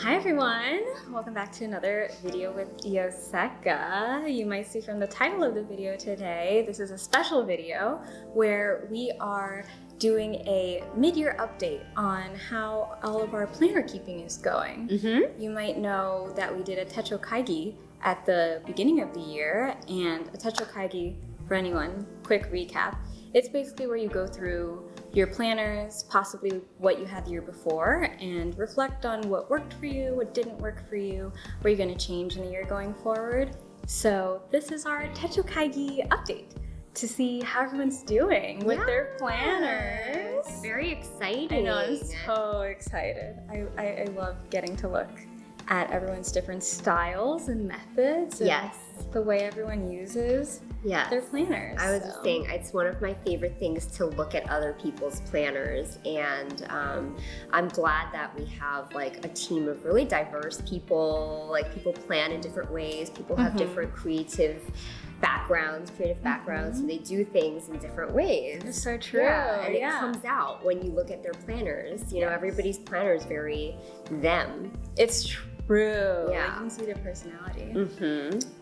Hi everyone! Welcome back to another video with Yoseka. You might see from the title of the video today, this is a special video where we are doing a mid-year update on how all of our planner keeping is going. You might know that we did a Techo Kaigi at the beginning of the year, and a Techo Kaigi, for anyone, quick recap, it's basically where you go through your planners, possibly what you had the year before, and reflect on what worked for you, what didn't work for you, what you're going to change in the year going forward. So this is our Techo Kaigi update to see how everyone's doing with their planners. Very exciting. I know, I'm so excited. I love getting to look at everyone's different styles and methods. And the way everyone uses their planners. I was just saying, it's one of my favorite things to look at other people's planners, and I'm glad that we have like a team of really diverse people. Like, people plan in different ways, people have different creative backgrounds, so they do things in different ways. It's so true. And it comes out when you look at their planners. You know, everybody's planner is very them. It's true. You can see their personality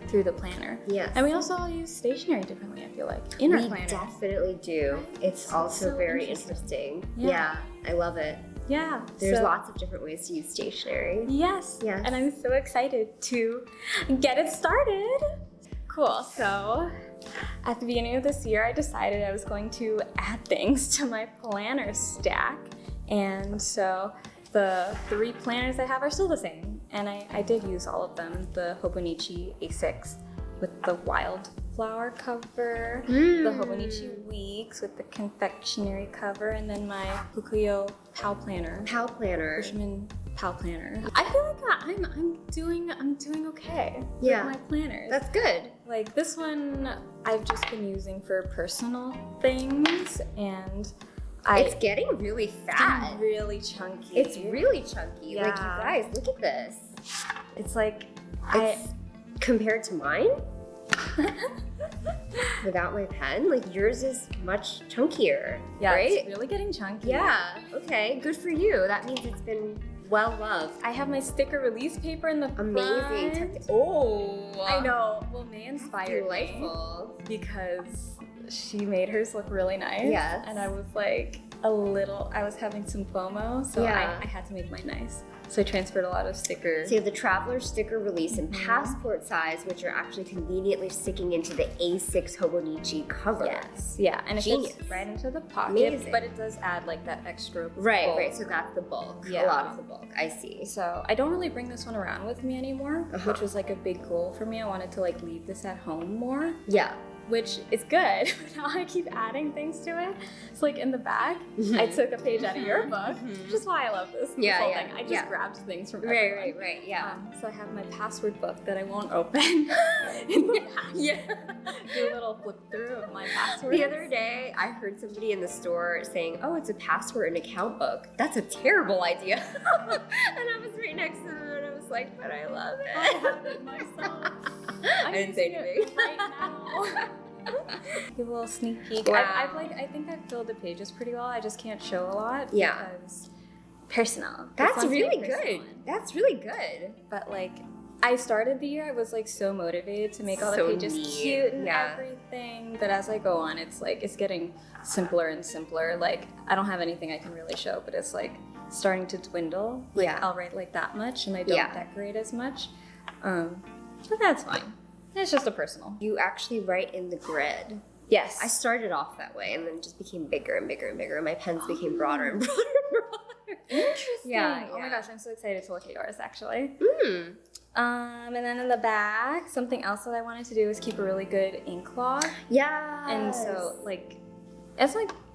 through the planner. And we also all use stationery differently, I feel like, in our planner. We definitely do. It's also so very interesting. I love it. There's lots of different ways to use stationery. And I'm so excited to get it started. Cool. So at the beginning of this year, I decided I was going to add things to my planner stack. And so the 3 planners I have are still the same. And I did use all of them. The Hobonichi A6 with the wildflower cover, the Hobonichi Weeks with the confectionery cover, and then my Fukuyo Pal Planner. Fisherman Pal Planner. I feel like I'm doing okay with my planners. That's good. Like, this one I've just been using for personal things, and it's getting really fat. It's really chunky. It's really chunky. Like, you guys, look at this. It's like, compared to mine, without my pen, like, yours is much chunkier, right? It's really getting chunky. Okay, good for you. That means it's been well loved. I have my sticker release paper in the amazing. Oh, I know. Well, May inspired delightful me because she made hers look really nice. And I was like I was having some FOMO, so I had to make mine nice. So I transferred a lot of stickers. So you have the Traveler sticker release in passport size, which are actually conveniently sticking into the A6 Hobonichi cover. And it fits right into the pocket, but it does add like that extra bulk. Right, so that's the bulk, a lot of the bulk, I see. So I don't really bring this one around with me anymore, which was like a big goal for me. I wanted to like leave this at home more. Which is good. Now I keep adding things to it. So like in the back, I took a page out of your book, which is why I love this whole thing. I just grabbed things from everyone. So I have my password book that I won't open in the back. Do a little flip through of my passwords. The other day, I heard somebody in the store saying, "Oh, it's a password and account book. That's a terrible idea." And I was right next to them, and I was like, "But I love it. I have it myself." I didn't say anything. Right now. Give a little sneak peek. I think I've filled the pages pretty well. I just can't show a lot because personal. That's really good. That's really good. But like, I started the year, I was like so motivated to make all the pages cute and everything. But as I go on, it's like it's getting simpler and simpler. Like, I don't have anything I can really show, but it's like starting to dwindle. Like, I'll write like that much, and I don't decorate as much. But that's fine. It's just a personal. You actually write in the grid. Yes. I started off that way, and then it just became bigger and bigger and bigger. My pens became broader and broader and broader. Interesting. Oh my gosh, I'm so excited to look at yours, actually. And then in the back, something else that I wanted to do was keep a really good ink log. And so, like,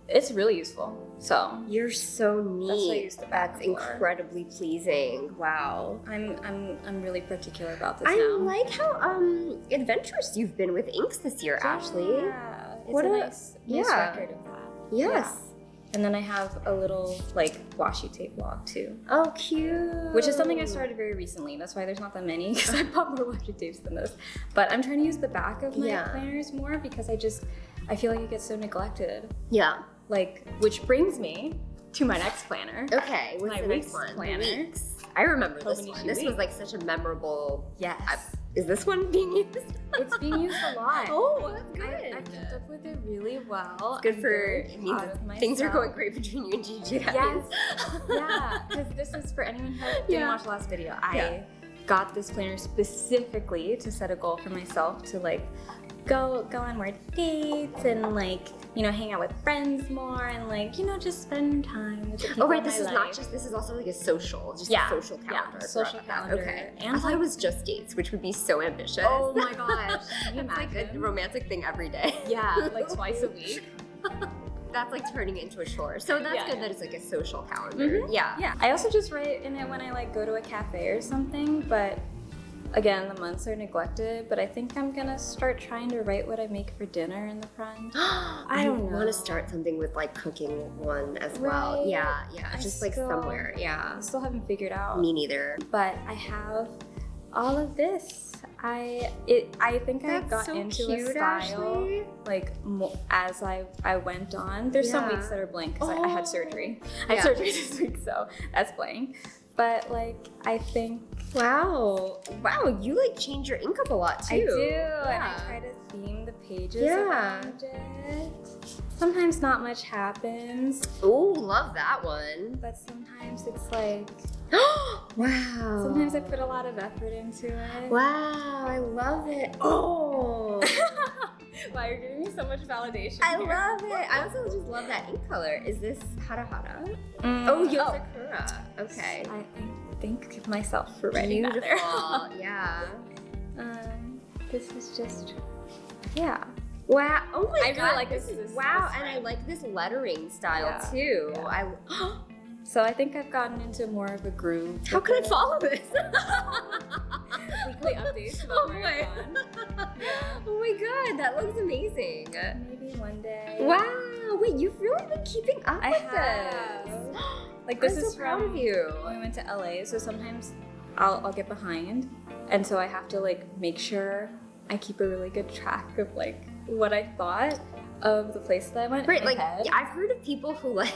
it's really useful. So you're so neat. That's what I used the back That's incredibly pleasing. Wow. I'm really particular about this now. I like how adventurous you've been with inks this year, Ashley. Yeah. It's a nice record of that. Yes. And then I have a little like washi tape log too. Oh, cute. Which is something I started very recently. That's why there's not that many, because I bought more washi tapes than this. But I'm trying to use the back of my planners more because I feel like it gets so neglected. Like, which brings me to my next planner. Okay, what's my the next one? Planner. I remember this Hobonichi one. This was Weeks. like such a memorable. Yes. Is this one being used? It's being used a lot. Oh, that's good. I've kept up with it really well. Good I'm for very it means proud of things are myself. going great between you and Gigi. That Yes. means. Yeah, because this is for anyone who didn't Yeah. watch the last video. I Yeah. got this planner specifically to set a goal for myself to like go on more dates and like, you know, hang out with friends more and like, you know, just spend time with the people Oh right, in this my is life. not just. This is also like a social, just Yeah, a social calendar. yeah, social throughout that. calendar. Okay. And I thought like- it was just dates, which would be so ambitious. Oh my gosh, can you It's like a imagine? romantic thing every day. Yeah, like twice a week. That's like turning it into a chore. So that's Yeah, good yeah. that it's like a social calendar. Mhm. Yeah. Yeah, I also just write in it when I like go to a cafe or something, but again, the months are neglected, but I think I'm gonna start trying to write what I make for dinner in the front. I don't want know. to start something with like cooking one as well. Right. Yeah, I just like still- somewhere. Yeah. I still haven't figured out, Me neither. but I have all of this. I think I got into a style like as I went on. There's some Yeah. weeks that are blank because I had surgery. I Yeah. had surgery this week, so that's blank. But like I think Wow, you like change your ink up a lot too. I do, and Yeah. I try to theme the pages Yeah. around it. Sometimes not much happens, Ooh, love that one. but sometimes it's like Wow. sometimes I put a lot of effort into it. Wow, I love it. Oh. Wow, you're giving me so much validation. I here. love it. I also just love that ink color. Is this Hara Hara? Mm, Oh, Yoseka. Okay. I thank myself for writing that there. Beautiful. Yeah. This is just, yeah. Wow. Oh my I god. really like this this- is this- wow, this and I one. like this lettering style Yeah. too. Yeah. So I think I've gotten into more of a groove. How with can I it. follow this? Weekly updates about Oh where my. I've gone. Oh my god, that looks amazing. Maybe one day. Wow. Wait, you've really been keeping up I with have. this. Like this I'm is so proud from of you. when we went to LA, so sometimes I'll get behind, and so I have to like make sure I keep a really good track of like what I thought of the place that I went. Right, in my like head. I've heard of people who like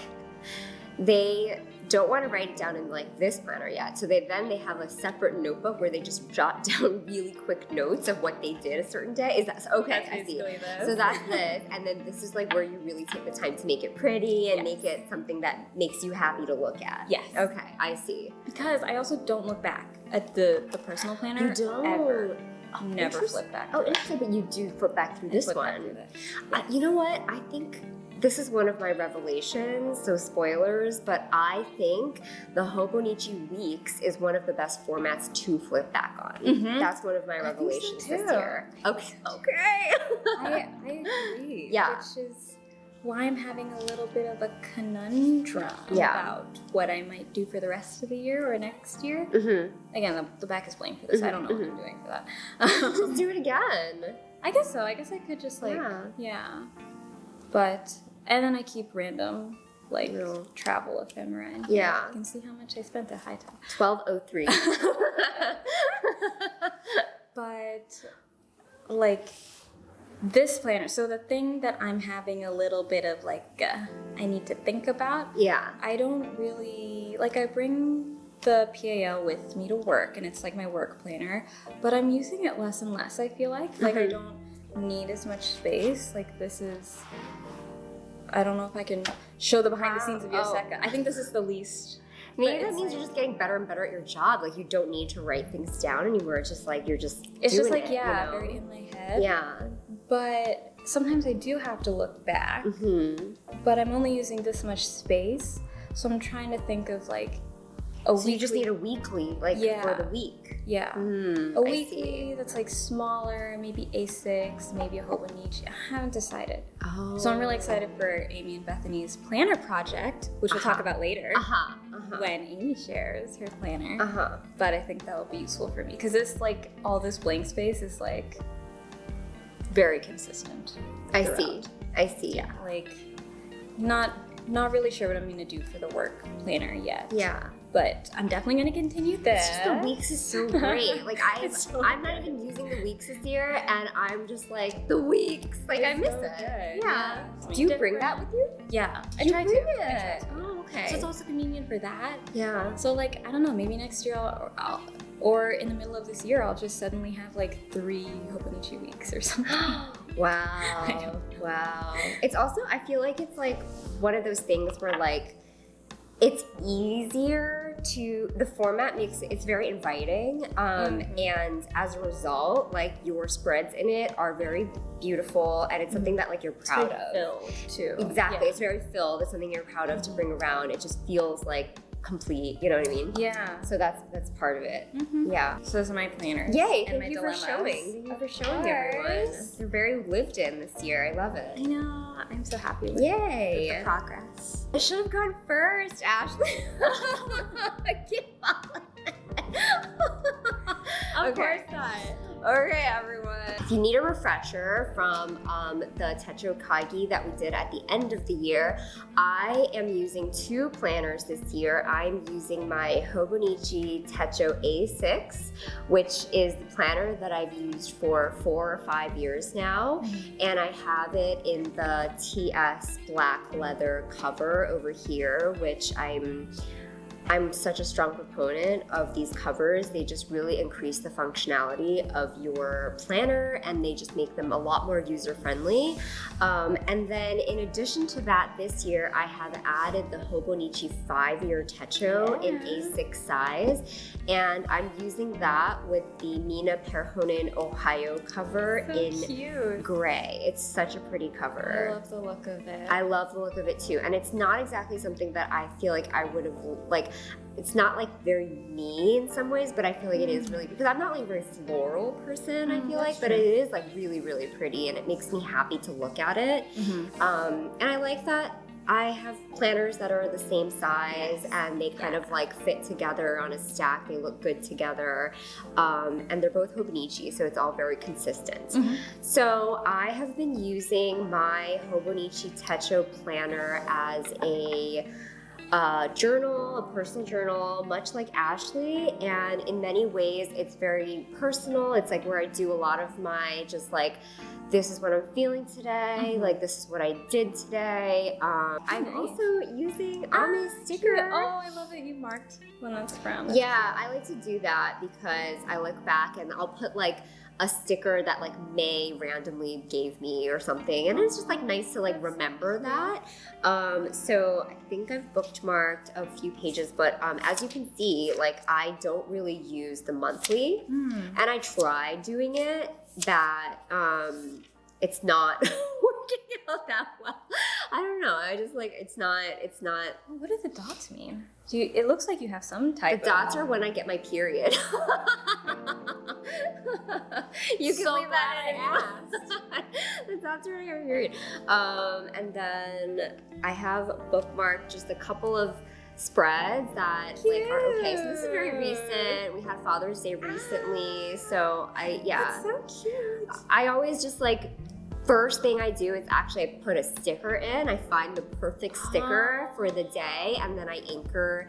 they don't want to write it down in like this planner yet. So they have a separate notebook where they just jot down really quick notes of what they did a certain day. Is that okay? That's I see. basically this. So that's this, and then this is like where you really take the time to make it pretty and Yes. make it something that makes you happy to look at. Yes. Okay, I see. Because I also don't look back at the personal planner. You don't. Ever. Oh, Never interesting. flip back. Oh, through it. interesting. But you do flip back through I this flip back one. through this. You know what? I think this is one of my revelations, so spoilers, but I think the Hobonichi Weeks is one of the best formats to flip back on. Mhm. That's one of my I think so revelations this too. year. Okay. Okay. I agree. Yeah. Which is why I'm having a little bit of a conundrum Yeah. about what I might do for the rest of the year or next year. Mm-hmm. Again, the back is blank for this. I don't know what I'm doing for that. Just do it again. I guess so. I guess I could just like, yeah. But, and then I keep random like travel ephemera in here. Yeah. You can see how much I spent at High Top. 1203. But like this planner, so the thing that I'm having a little bit of like I need to think about, Yeah. I don't really like, I bring the PAL with me to work and it's like my work planner, but I'm using it less and less. I feel like I don't need as much space. Like this is, I don't know if I can show the behind the scenes of Wow. Oh. Yoseka. I think this is the least. Maybe But that it's means like- you're just getting better and better at your job. Like you don't need to write things down anymore. It's just like you're just It's just doing like, it, yeah, you know? very in my head. Yeah. But sometimes I do have to look back. Mm-hmm. But I'm only using this much space, so I'm trying to think of like a So you just need a weekly, like Yeah. for the week. yeah, Mm, a I weekly see. that's like smaller, maybe A6, maybe a Hobonichi. I haven't decided. Oh. So I'm really excited for Amy and Bethany's planner project, which we'll talk about later when Amy shares her planner. But I think that will be useful for me because this like all this blank space is like very consistent. I throughout. see. I see. Yeah, like not really sure what I'm gonna do for the work planner yet. Yeah. But I'm definitely gonna continue this. It's just the weeks is so great. Like It's so I'm not even using the weeks this year, and I'm just like the weeks. Like I It's miss so it. good. Yeah. It's Do you different. bring that with you? Yeah, I You try bring to. it. Oh, okay. So it's also convenient for that. Yeah. So like, I don't know, maybe next year or in the middle of this year, I'll just suddenly have like 3 Hobonichi Weeks or something. Wow. Wow. It's also, I feel like it's like one of those things where like, it's easier to, the format makes it's very inviting, and as a result, like your spreads in it are very beautiful, and it's something that like you're proud of. Filled too. Exactly, it's very filled. It's something you're proud of to bring around. It just feels like complete. You know what I mean? Yeah. So that's part of it. Yeah. So those are my planners. Yay! And thank you dilemmas. for showing. Thank you for showing everyone. They're very lived in this year. I love it. I know. I'm so happy with, Yay! with the progress. I should have gone first, Ashley. Keep on. Of course not. Okay, everyone. If you need a refresher from the Techo Kaigi that we did at the end of the year, I am using 2 planners this year. I'm using my Hobonichi Techo A6, which is the planner that I've used for 4 or 5 years now. And I have it in the TS black leather cover over here, which I'm such a strong proponent of these covers. They just really increase the functionality of your planner, and they just make them a lot more user-friendly. And then in addition to that, this year I have added the Hobonichi 5-year Techo in A6 size, and I'm using that with the Mina Perhonen Ohio cover in gray. It's such a pretty cover. I love the look of it. I love the look of it too, and it's not exactly something that I feel like I would have like. It's not like very me in some ways, but I feel like it is really, because I'm not like a very floral person, I feel like, but it is like really, really pretty, and it makes me happy to look at it. And I like that I have planners that are the same size, and they kind of like fit together on a stack. They look good together, and they're both Hobonichi, so it's all very consistent. So I have been using my Hobonichi Techo planner as a journal, a personal journal, much like Ashley, and in many ways it's very personal. It's like where I do a lot of my just like, this is what I'm feeling today, like this is what I did today. I'm also using Ame's sticker. Cute. Oh, I love it. You marked when that's from. Yeah, I like to do that because I look back and I'll put like a sticker that like May randomly gave me or something, and it's just like nice to like remember that. So I think I've bookmarked a few pages, but as you can see, like I don't really use the monthly, and I tried doing it, that it's not working out that well. I don't know. I just like it's not. What do the dots mean? It looks like you have some type. The dots are when I get my period. You can leave that in. The dots are when I get my period. And then I have bookmarked just a couple of spreads that like are okay. So this is very recent. We had Father's Day recently, so That's so cute. I always just like, first thing I do is actually I put a sticker in. I find the perfect sticker for the day, and then I anchor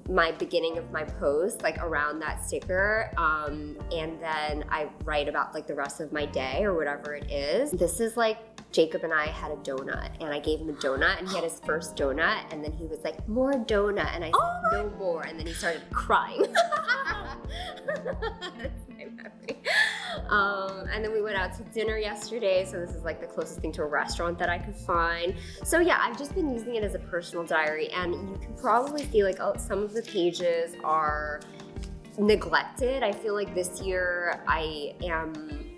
my beginning of my post like around that sticker, and then I write about like the rest of my day or whatever it is. This is like Jacob and I had a donut, and I gave him a donut, and he had his first donut, and then he was like, more donut, and I said no more, and then he started crying. That's my memory. And then we went out to dinner yesterday, so this is like the closest thing to a restaurant that I could find. So yeah, I've just been using it as a personal diary, and you can probably see like some of the pages are neglected. I feel like this year I am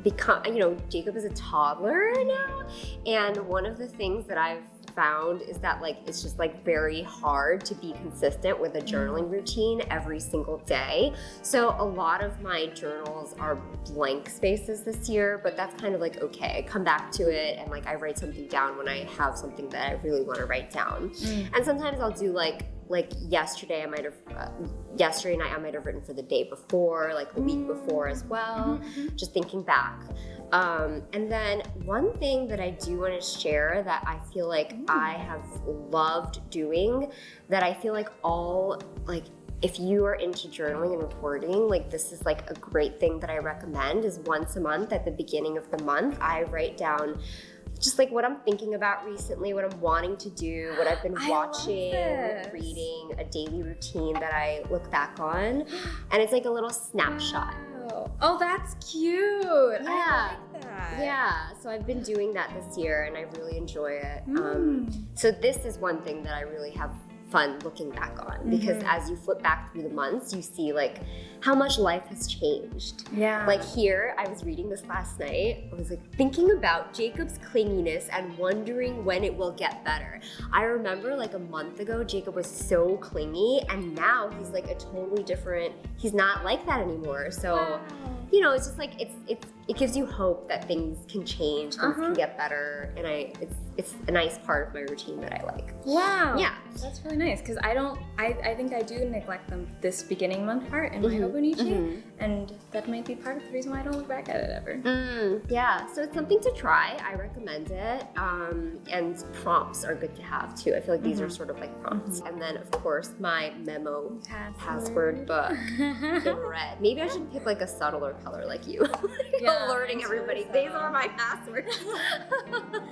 Jacob is a toddler now, and one of the things that I've found is that like it's just like very hard to be consistent with a journaling routine every single day. So a lot of my journals are blank spaces this year, but that's kind of like okay. I come back to it and like I write something down when I have something that I really want to write down. And sometimes I'll do like yesterday night I might have written for the day before, like the week before as well, just thinking back. And then one thing that I do want to share that I feel like I have loved doing, that I feel like if you are into journaling and reporting, like this is like a great thing that I recommend, is once a month at the beginning of the month, I write down just like what I'm thinking about recently, what I'm wanting to do, what I've been watching, reading, a daily routine that I look back on. And it's like a little snapshot. Wow. Oh, that's cute. Yeah. I like that. Yeah, so I've been doing that this year and I really enjoy it. So this is one thing that I really have fun looking back on, because as you flip back through the months, you see like how much life has changed. Yeah. Like here, I was reading this last night. I was like thinking about Jacob's clinginess and wondering when it will get better. I remember like a month ago, Jacob was so clingy, and now he's like a totally different, he's not like that anymore. So, you know, it's just like, it gives you hope that things can change, things can get better, and it's a nice part of my routine that I like. Wow. Yeah. That's really nice, because I think I do neglect them this beginning month part in my Hobonichi, and that might be part of the reason why I don't look back at it ever. Yeah, so it's something to try. I recommend it. And prompts are good to have too. I feel like these are sort of like prompts. And then of course my memo password book in red. Maybe I should pick like a subtler color like you. Alerting everybody. Really These are my passwords.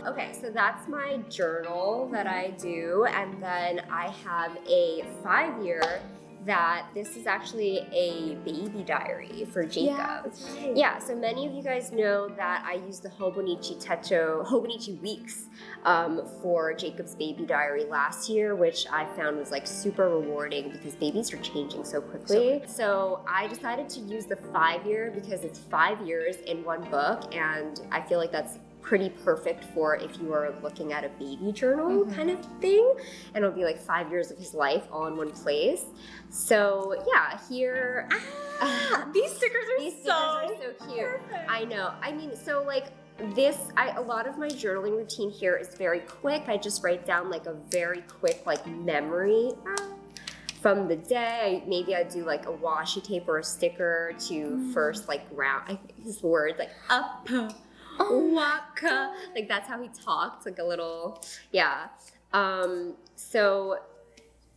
Okay, so that's my journal that I do, and then I have a 5-year that this is actually a baby diary for Jacob. Yeah, that's right. Yeah, so many of you guys know that I use the Hobonichi Weeks for Jacob's baby diary last year, which I found was like super rewarding because babies are changing so quickly. So I decided to use the 5-year because it's 5 years in one book, and I feel like that's pretty perfect for if you are looking at a baby journal kind of thing, and it'll be like 5 years of his life all in one place. So yeah, here these stickers are so cute. Perfect. I know. I mean, so like a lot of my journaling routine here is very quick. I just write down like a very quick like memory from the day. Maybe I do like a washi tape or a sticker to first like round. I think his words like up. Waka. Like that's how he talked, like a little, yeah. So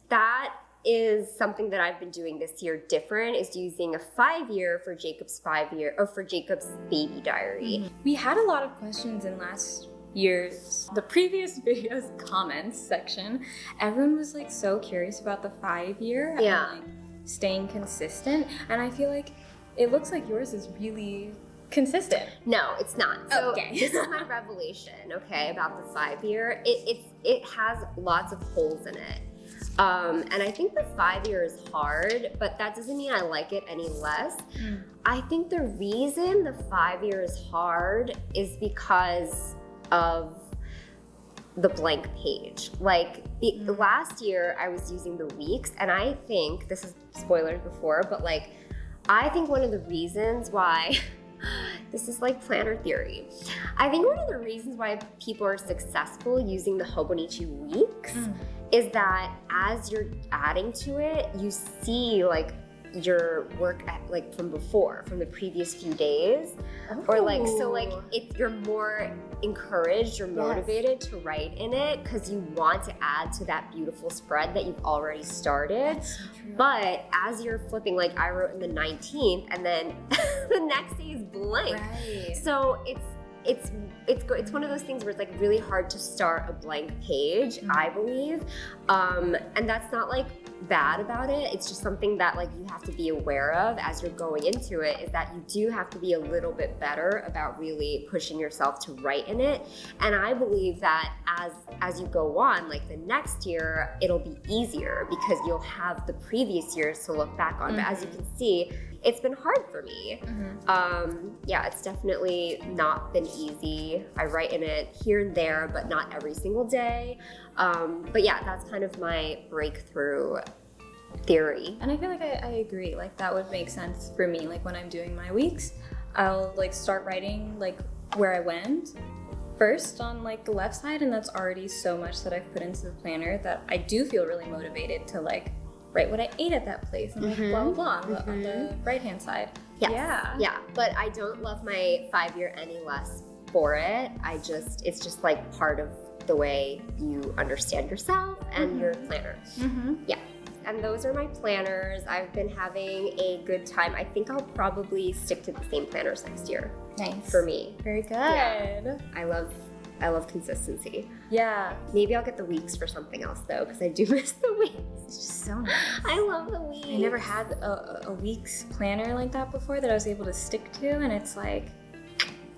that is something that I've been doing this year different, is using a 5-year for Jacob's 5-year, or for Jacob's baby diary. We had a lot of questions in the previous video's comments section. Everyone was like so curious about the 5-year and like staying consistent. And I feel like it looks like yours is really consistent. No, it's not. So okay. This is my revelation, okay, about the 5-year. It has lots of holes in it. And I think the 5-year is hard, but that doesn't mean I like it any less. I think the reason the 5-year is hard is because of the blank page. Like the last year I was using the weeks, and I think, this is spoilers before, but like I think one of the reasons why this is like planner theory. I think one of the reasons why people are successful using the Hobonichi Weeks is that as you're adding to it, you see like your work like from the previous few days, or like, so like if you're more encouraged or motivated to write in it because you want to add to that beautiful spread that you've already started. That's so true. But as you're flipping, like I wrote in the 19th and then the next day is blank. Right. So it's one of those things where it's like really hard to start a blank page, I believe. And that's not like bad about it. It's just something that like you have to be aware of as you're going into it, is that you do have to be a little bit better about really pushing yourself to write in it. And I believe that as you go on, like the next year, it'll be easier because you'll have the previous years to look back on. But as you can see, it's been hard for me. Yeah, it's definitely not been easy. I write in it here and there, but not every single day. But yeah, that's kind of my breakthrough theory. And I feel like I agree. Like that would make sense for me. Like when I'm doing my weeks, I'll like start writing like where I went first on like the left side, and that's already so much that I've put into the planner that I do feel really motivated to like write what I ate at that place and like blah blah blah on the right hand side. Yes. Yeah, but I don't love my 5-year any less for it. It's just like part of the way you understand yourself and your planner. Yeah. And those are my planners. I've been having a good time. I think I'll probably stick to the same planners next year. Nice. For me. Very good. Yeah. I love I love consistency. Yeah. Maybe I'll get the weeks for something else though, because I do miss the weeks. It's just so nice. I love the weeks. I never had a week's planner like that before that I was able to stick to, and it's like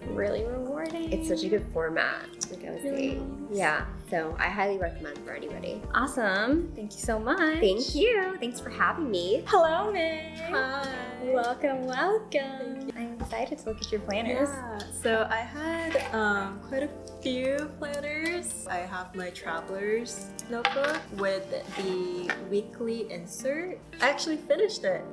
really rewarding. It's such a good format, like I was saying. Yeah, so I highly recommend for anybody. Awesome. Thank you so much. Thank you. Thanks for having me. Hello, May. Hi. Welcome, welcome. I'm excited to look at your planners. Yeah, so I had quite a few planners. I have my traveler's notebook with the weekly insert. I actually finished it.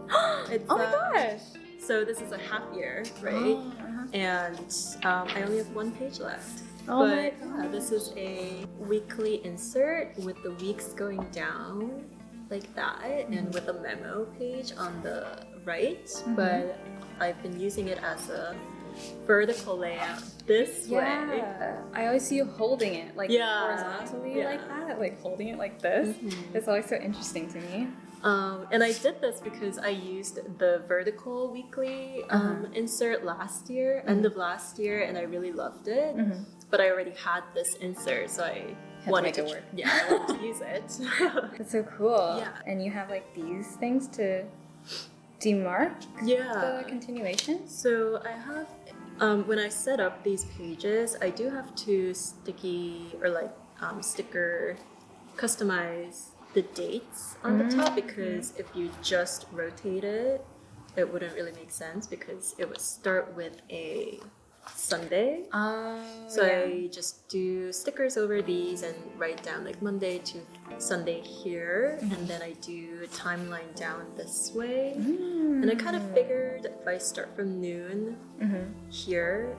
It's, Oh my gosh. So this is a half year, right? Oh, And I only have one page left. Oh but my yeah, this is a weekly insert with the weeks going down like that, and with a memo page on the right. But I've been using it as a vertical layout this way. Yeah. I always see you holding it like horizontally like that, like holding it like this. It's always so interesting to me. And I did this because I used the vertical weekly insert last year, end of last year, and I really loved it. But I already had this insert, so I wanted to work. Yeah, I wanted to use it. That's so cool. Yeah. And you have like these things to demark the continuation? So I have, when I set up these pages, I do have to sticky or like sticker customize the dates on the top, because if you just rotate it, it wouldn't really make sense because it would start with a Sunday. So I just do stickers over these and write down like Monday to Sunday here, and then I do timeline down this way. And I kind of figured if I start from noon here,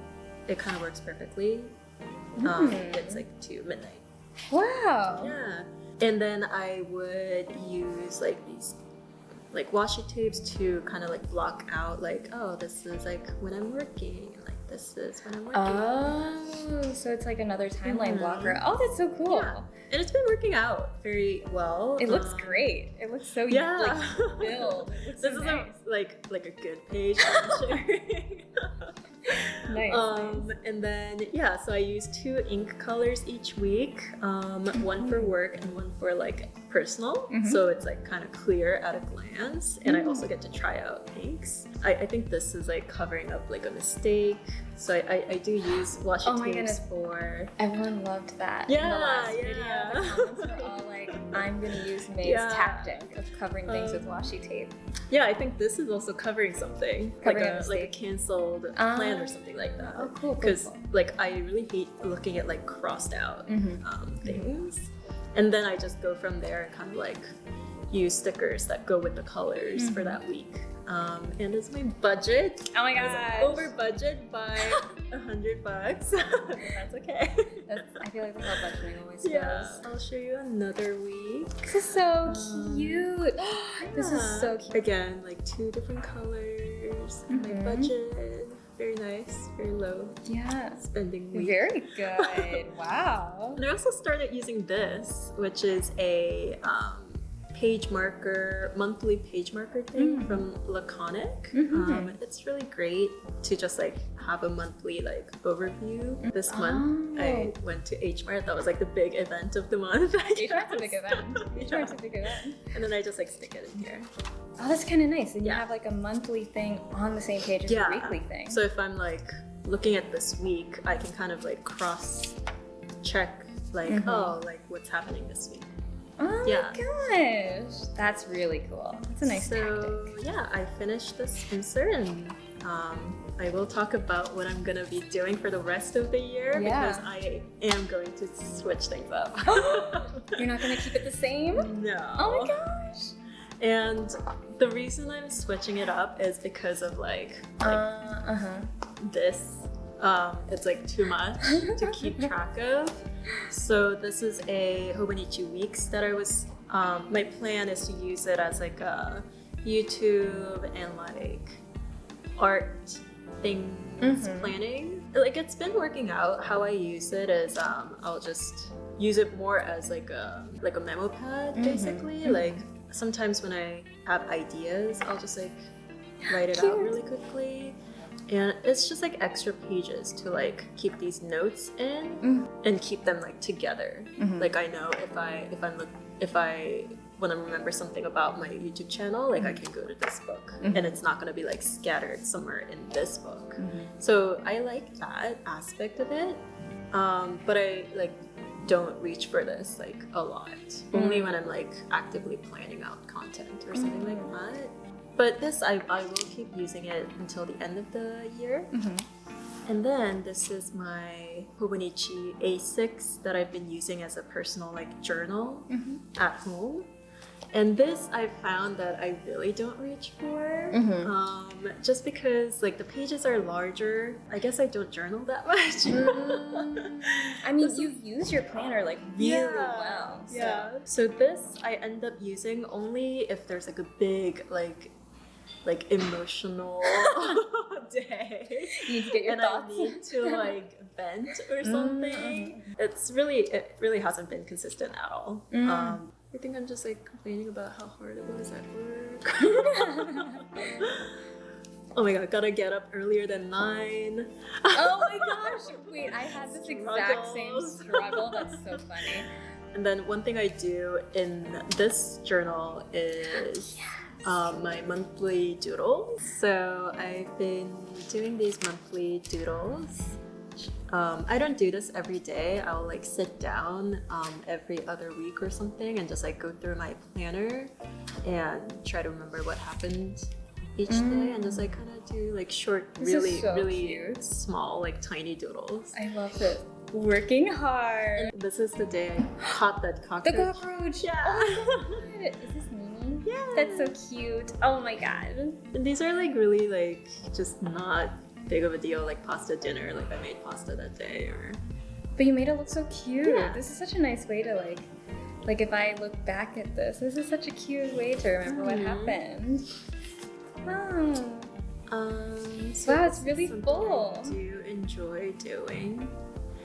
it kind of works perfectly. It's like to midnight. Wow. Yeah. And then I would use like these like washi tapes to kind of like block out like, oh, this is like when I'm working, and like this is when I'm working. Oh, so it's like another timeline blocker. Oh, that's so cool. Yeah. And it's been working out very well. It looks great. It looks so like filled. It looks this so is nice. like a good page I'm sharing. Nice. And then so I use 2 ink colors each week, one for work and one for like personal, so it's like kind of clear at a glance, and I also get to try out inks. I think this is like covering up like a mistake, so I do use washi tapes for. Everyone loved that. Yeah, in the last video. The comments were all like, I'm gonna use May's tactic of covering things with washi tape. Yeah, I think this is also covering something, Covering like a canceled plan or something like that. Oh, cool. Because like I really hate looking at like crossed out things, and then I just go from there and kind of like use stickers that go with the colors for that week. And it's my budget. Oh my gosh. I was over budget by $100. That's okay. I feel like that's how budgeting always goes. I'll show you another week. This is so cute. This is so cute. Again, like 2 different colors. My budget, very nice, very low. Yeah. Spending week. Very good. Wow. And I also started using this, which is a monthly page marker thing from Laconic. It's really great to just like have a monthly like overview. This month I went to H Mart. That was like the big event of the month. H Mart's a big event. H Mart's a big event. And then I just like stick it in here. Oh, that's kind of nice. And you have like a monthly thing on the same page as your weekly thing. So if I'm like looking at this week, I can kind of like cross check like, oh, like what's happening this week. Oh my gosh. That's really cool. That's a nice tactic. So yeah, I finished this insert, and I will talk about what I'm gonna be doing for the rest of the year because I am going to switch things up. You're not gonna keep it the same? No. Oh my gosh. And the reason I'm switching it up is because of like this. It's like too much to keep track of. So this is a Hobonichi Weeks that I was, my plan is to use it as like a YouTube and like art things planning. Like it's been working out. How I use it is I'll just use it more as like a memo pad basically. Like sometimes when I have ideas, I'll just like write it out really quickly. And it's just like extra pages to like keep these notes in and keep them like together. Like I know if I want to remember something about my YouTube channel, like I can go to this book and it's not going to be like scattered somewhere in this book. So I like that aspect of it. But I like don't reach for this like a lot. Only when I'm like actively planning out content or something like that. But this I will keep using it until the end of the year. And then this is my Hobonichi A6 that I've been using as a personal like journal at home. And this I found that I really don't reach for, just because like the pages are larger. I guess I don't journal that much. I mean, you've used your planner like really well. So. Yeah. So this I end up using only if there's like a big like emotional day. You need to get your thoughts. I need to like vent or something. It really hasn't been consistent at all. I think I'm just like complaining about how hard it was at work. Oh my god, gotta get up earlier than 9. Oh my gosh! Wait, I had this exact same struggle. That's so funny. And then one thing I do in this journal is my monthly doodles. So I've been doing these monthly doodles. I don't do this every day. I'll like sit down every other week or something and just like go through my planner and try to remember what happened each day and just like kind of do like short, really cute. Small, like tiny doodles. I love it. Working hard. And this is the day I caught that cockroach. The cockroach. Yeah. Oh my god. Is this Mimi? Yeah. That's so cute. Oh my god. And these are like really like just not big of a deal, like pasta dinner, like I made pasta that day or... But you made it look so cute. Yeah. This is such a nice way to like if I look back at this is such a cute way to remember what happened. Oh. So wow, it's really full. I do enjoy doing.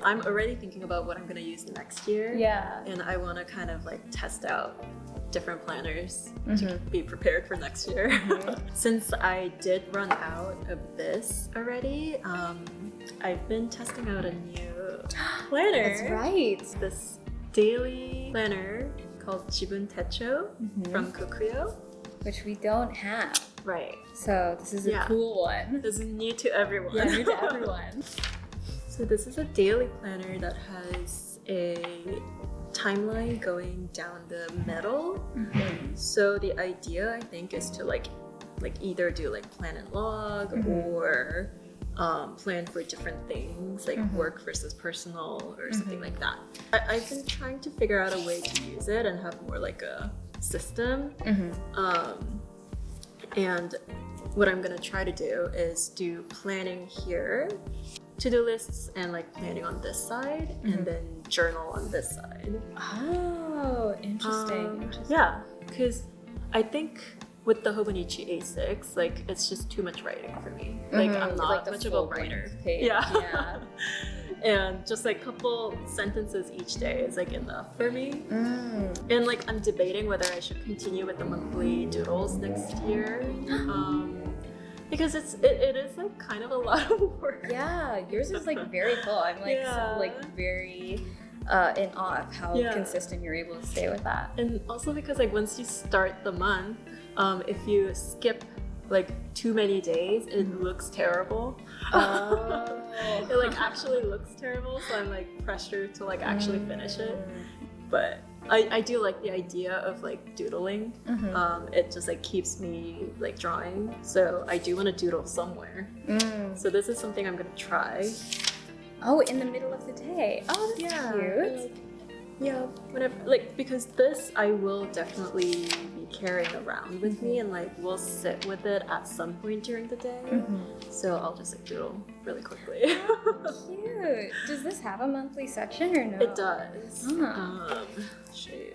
I'm already thinking about what I'm gonna use next year. Yeah. And I wanna kind of like test out different planners to be prepared for next year. Since I did run out of this already, I've been testing out a new planner. That's right. This daily planner called Jibun Techo from Kokuyo. Which we don't have. Right. So this is a cool one. This is new to everyone. Yeah, new to everyone. So this is a daily planner that has a timeline going down the middle. So the idea I think is to like either do like plan and log or plan for different things like work versus personal or something like that. I've been trying to figure out a way to use it and have more like a system. And what I'm gonna try to do is do planning here, to-do lists and like planning on this side and then journal on this side. Oh, interesting. Yeah, because I think with the Hobonichi A6, like it's just too much writing for me. Like I'm not like much of a writer. Yeah. And just like a couple sentences each day is like enough for me. And like I'm debating whether I should continue with the monthly doodles next year. Because it is like kind of a lot of work. Yeah, yours is like very full. I'm like so, like very in awe of how consistent you're able to stay with that. And also because like once you start the month, if you skip like too many days, it looks terrible. It like actually looks terrible, so I'm like pressured to like actually finish it. But I do like the idea of like doodling. It just like keeps me like drawing. So I do want to doodle somewhere. So this is something I'm gonna try. Oh, in the middle of the day. Oh, that's cute. Yeah, whenever, like, because this I will definitely be carrying around with me and like will sit with it at some point during the day. So I'll just like doodle really quickly. Cute. Does this have a monthly section or no? It does. Show you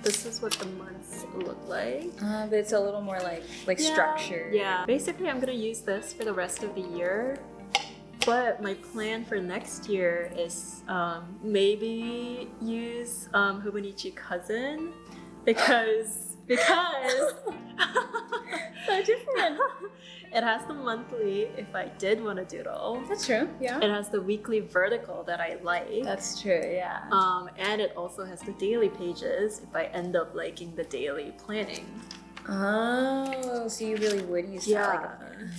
this is what the months look like. But it's a little more like structured. Yeah. Basically, I'm gonna use this for the rest of the year. But my plan for next year is maybe use Hobonichi Cousin because So different. It has the monthly if I did want to doodle. That's true. Yeah. It has the weekly vertical that I like. That's true. Yeah. And it also has the daily pages if I end up liking the daily planning. Oh, so you really would use that like a planner.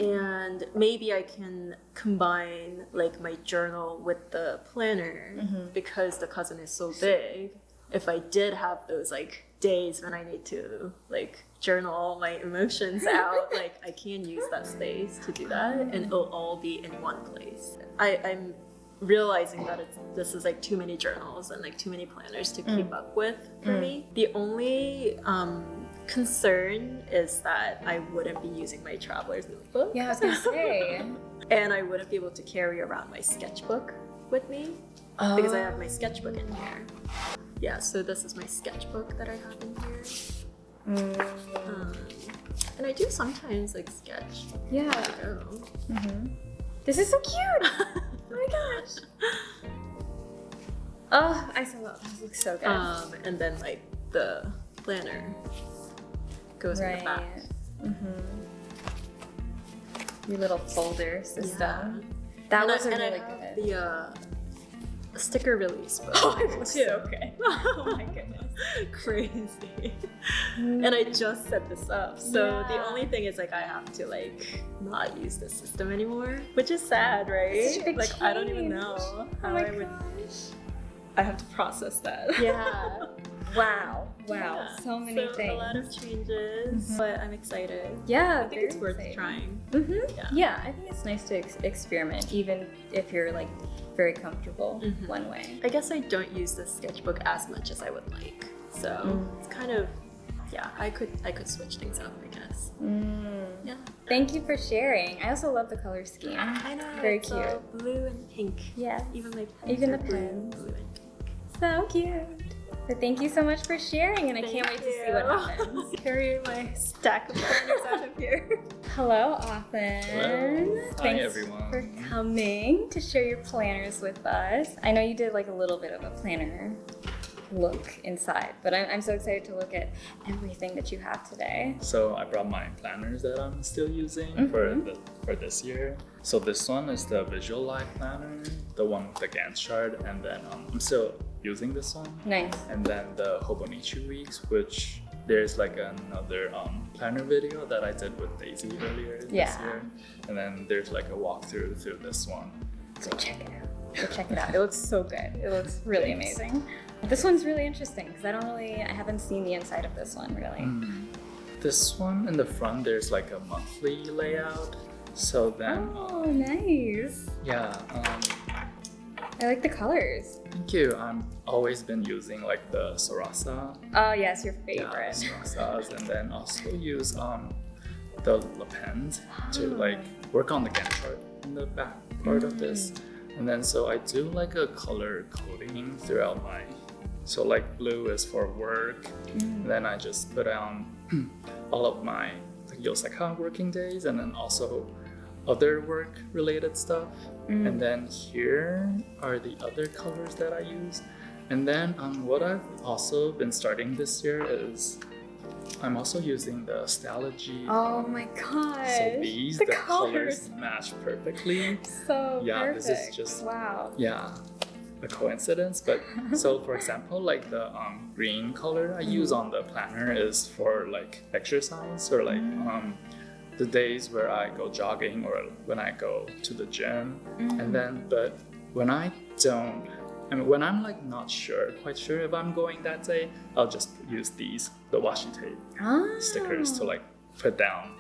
And maybe I can combine like my journal with the planner because the cousin is so big. If I did have those like days when I need to like journal my emotions out, like I can use that space to do that, and it'll all be in one place. I'm realizing that this is like too many journals and like too many planners to keep up with for me. The only concern is that I wouldn't be using my traveler's notebook. Yeah, I was gonna say. And I wouldn't be able to carry around my sketchbook with me because I have my sketchbook in here. Yeah, so this is my sketchbook that I have in here. And I do sometimes like sketch. Yeah. This is so cute. Oh my gosh. Oh, I saw that. This looks so good. And then like the planner goes in the back. Your little folder system. That was really good. The sticker release book. Oh, I will too. Okay. Oh my goodness. Crazy. And I just set this up. So the only thing is like I have to like not use this system anymore, which is sad, right? Such a big like I don't even know how I would. I have to process that. Yeah. Wow. Yeah. So many things. A lot of changes, but I'm excited. Yeah, I think it's worth trying. Yeah, I think it's nice to experiment, even if you're like very comfortable one way. I guess I don't use the sketchbook as much as I would like, so it's kind of I could switch things up, I guess. Yeah. Thank you for sharing. I also love the color scheme. I know. Very it's cute. all blue and pink. Yeah. Even my pens Even are the blue, pens. blue and pink. So cute. So thank you so much for sharing, and I can't wait to see what happens. Carry my stack of planners out of here. Hello, Authan. Hello. Thanks Hi, everyone. for coming to share your planners with us. I know you did like a little bit of a planner look inside, but I'm so excited to look at everything that you have today. So I brought my planners that I'm still using for this year. So this one is the Visual Life planner, the one with the Gantt chart, and then I'm still using this one. Nice. And then the Hobonichi Weeks, which there's like another planner video that I did with Daisy earlier this year. And then there's like a walkthrough through this one. So check it out. Go check it out. It looks so good. It looks really amazing. This one's really interesting because I haven't seen the inside of this one really. This one in the front, there's like a monthly layout. So then, oh, nice. Yeah. I like the colors. Thank you. I've always been using like the Sarasa. Oh yes, your favorite. Yeah, Sarasas, and then also use the lapels to like work on the Gantt chart in the back part of this. And then so I do like a color coding throughout my. So like blue is for work. And then I just put on all of my like Yoseka working days, and then also other work related stuff. And then here are the other colors that I use. And then what I've also been starting this year is I'm also using the Stylogy. Oh my gosh. So these, the colors match perfectly. So perfect. This is just a coincidence. But so for example, like the green color I use on the planner is for like exercise or like the days where I go jogging or when I go to the gym. And then, but when I don't, when I'm like not quite sure if I'm going that day, I'll just use the washi tape stickers to like put down,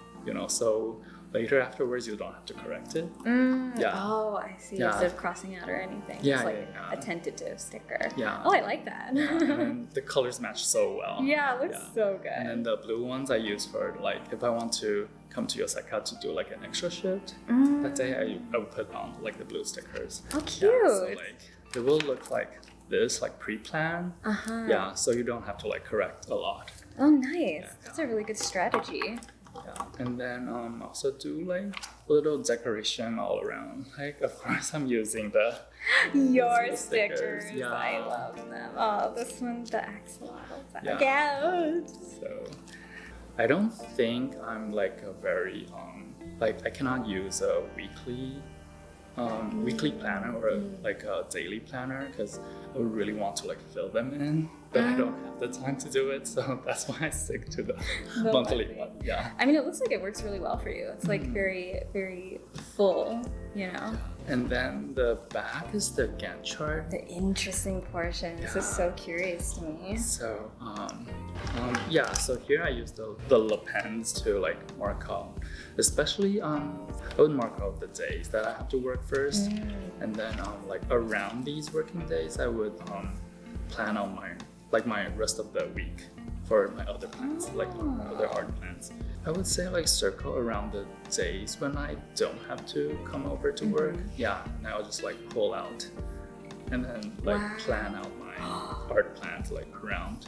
so later afterwards you don't have to correct it. Oh, I see. Yeah. Instead of crossing out or anything. Yeah, it's like a tentative sticker. Yeah. Oh, I like that. And then the colors match so well. Yeah, it looks so good. And then the blue ones I use for like if I want to come to Yoseka to do like an extra shift that day, I would put on like the blue stickers. Oh, cute. Yeah, so like it will look like this, like pre-planned. Yeah, so you don't have to like correct a lot. Oh, nice. That's a really good strategy. Yeah, and then also do like little decoration all around. Like of course I'm using your stickers. Yeah. I love them. Oh, this one, the axolotls. Yeah. Yeah. So I don't think I'm like a very like I cannot use a weekly planner or like a daily planner because I would really want to like fill them in, but I don't have the time to do it, so that's why I stick to the monthly one. Yeah. I mean, it looks like it works really well for you. It's like very, very full, you know? And then the back is the Gantt chart. The interesting portion. This is so curious to me. So, yeah, so here I use the lapels to like mark out, especially I would mark out the days that I have to work first, and then like around these working days, I would plan out my rest of the week for my other plans, like my other art plans. I would say like circle around the days when I don't have to come over to work. Yeah, and I'll just like pull out and then like plan out my art plans like around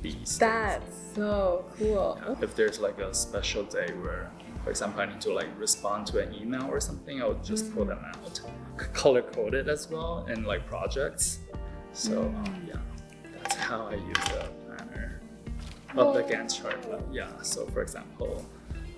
these days. That's so cool. Yeah, if there's like a special day where, for example, I need to like respond to an email or something, I would just pull them out. Color coded as well in like projects. So yeah, that's how I use the planner of the Gantt chart. But yeah, so for example,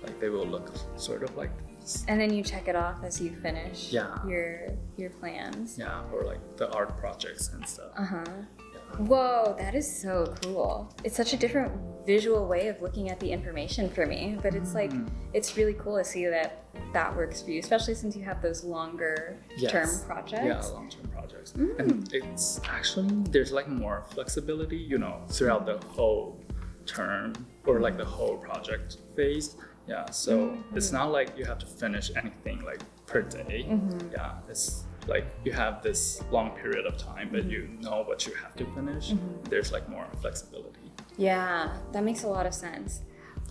like they will look sort of like this. And then you check it off as you finish Yeah. your plans. Yeah, or like the art projects and stuff. Uh-huh. Yeah. Whoa, that is so cool. It's such a different visual way of looking at the information for me, but it's like, it's really cool to see that that works for you, especially since you have those longer term projects. Yeah, long-term projects. And it's actually, there's like more flexibility, you know, throughout the whole term or like the whole project phase. Yeah, so it's not like you have to finish anything like per day. Yeah, it's like you have this long period of time, but you know what you have to finish. There's like more flexibility. Yeah, that makes a lot of sense.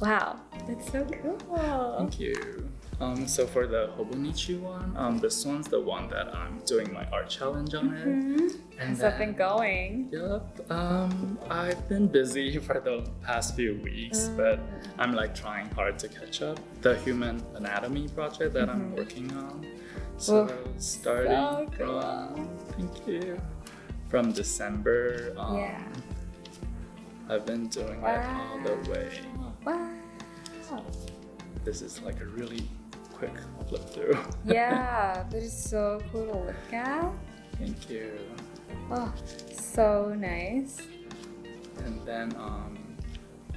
Wow, that's so cool. Thank you. So for the Hobonichi one, this one's the one that I'm doing my art challenge on it. How's that been going? Yep. I've been busy for the past few weeks, but I'm like trying hard to catch up. The human anatomy project that I'm working on. So starting from, thank you, from December, I've been doing it all the way. Wow. This is like a really quick flip through. Yeah, but it's so cool to look at. Thank you. Oh, so nice. And then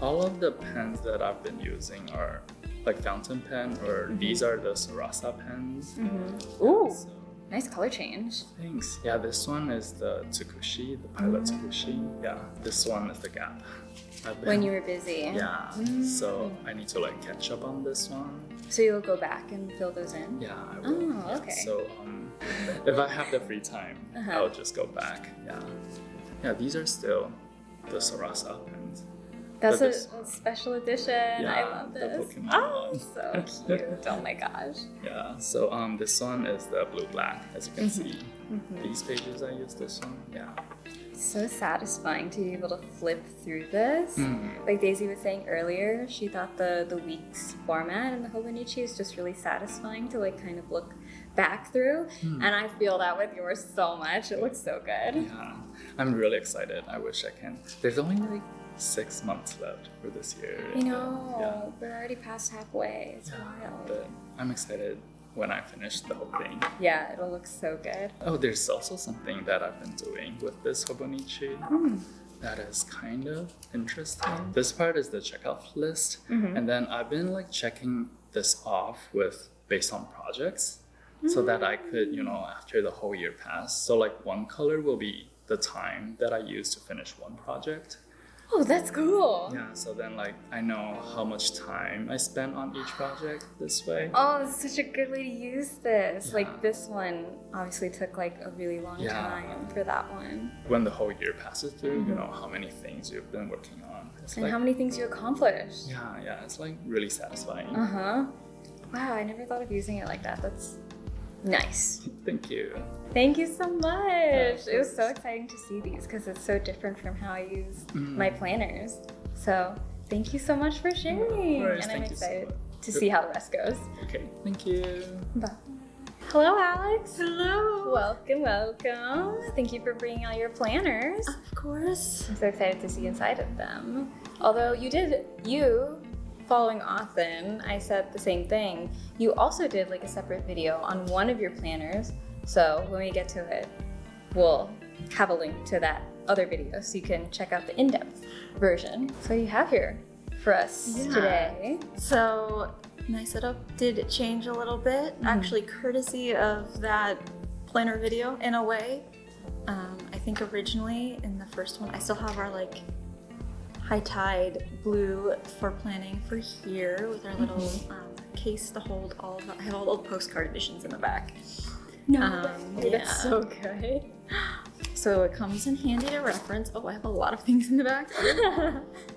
all of the pens that I've been using are like fountain pen, or these are the Sarasa pens. Ooh, So, nice color change. thanks. Yeah, this one is the Tsukushi, the Pilot Tsukushi. Yeah, this one is the Gap. When you were busy. Yeah, so I need to like catch up on this one. So you'll go back and fill those in? Yeah, I will. Oh, okay. So if I have the free time, I'll just go back. Yeah. Yeah, these are still the Sarasa pens. That's But a special edition. I love the this. Pokemon Oh, one. so cute. Oh my gosh. Yeah, so this one is the blue-black, as you can see. These pages, I use this one. Yeah. So satisfying to be able to flip through this. Like Daisy was saying earlier, she thought the weeks format in the Hobonichi is just really satisfying to like kind of look back through. And I feel that with yours so much. It looks so good. Yeah, I'm really excited. I wish I can. There's only like 6 months left for this year. I know. We're already past halfway. It's wild. But I'm excited when I finish the whole thing. Yeah, it'll look so good. Oh, there's also something that I've been doing with this Hobonichi that is kind of interesting. This part is the checkoff list, and then I've been like checking this off with based on projects, so that I could, you know, after the whole year passed. So like one color will be the time that I use to finish one project. Oh, that's cool. Yeah, so then like I know how much time I spent on each project this way. Oh, it's such a good way to use this. Like this one obviously took like a really long time for that one. When the whole year passes through, you know how many things you've been working on. It's And like, how many things you accomplished. yeah, it's like really satisfying. Wow, I never thought of using it like that. That's nice. Thank you. Thank you so much. It was so exciting to see these because it's so different from how I use my planners. So thank you so much for sharing. course, And I'm thank you so excited much. to see how the rest goes. Okay, thank you. Bye. Hello, Alex. Hello. Welcome, welcome. Thank you for bringing all your planners. Of course. I'm so excited to see inside of them. Although you following Authan, I said the same thing. You also did like a separate video on one of your planners. So when we get to it, we'll have a link to that other video so you can check out the in-depth version. So you have here for us today. So my setup did change a little bit, actually courtesy of that planner video in a way. I think originally in the first one, I still have our like high tide blue for planning for here with our little case to hold all of I have all the postcard editions in the back. That's so good. So it comes in handy to reference. Oh, I have a lot of things in the back.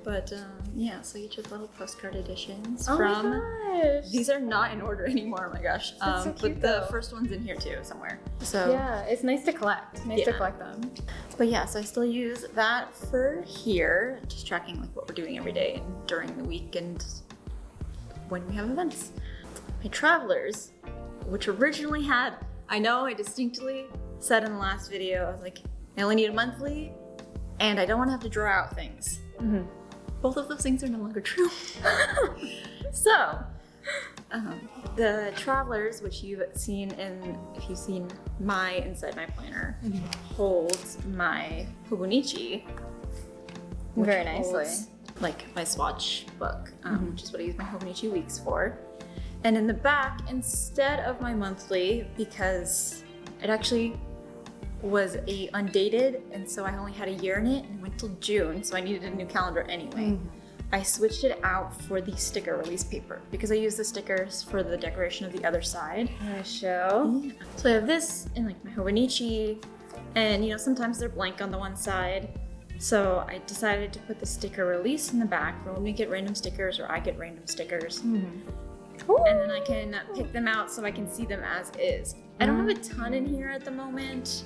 But yeah, so each of the little postcard editions from. My gosh. These are not in order anymore. Oh my gosh. That's so cute, but the though. first one's in here too somewhere. So Yeah, it's nice to collect. Nice to collect them. But yeah, so I still use that for here, just tracking like what we're doing every day and during the week and when we have events. My travelers, which originally had, I know I distinctly said in the last video, I was like, I only need a monthly and I don't want to have to draw out things. Both of those things are no longer true. So, the travelers, which you've seen if you've seen my Inside My Planner, holds my Hobonichi. which Very nicely. holds, like my swatch book, which is what I use my Hobonichi Weeks for. And in the back, instead of my monthly, because it actually was undated, and so I only had a year in it, and it went till June, so I needed a new calendar anyway. I switched it out for the sticker release paper because I use the stickers for the decoration of the other side. Nice show. So I have this in like my Hobonichi, and you know, sometimes they're blank on the one side. So I decided to put the sticker release in the back for when we get random stickers or I get random stickers. And then I can pick them out so I can see them as is. I don't have a ton in here at the moment.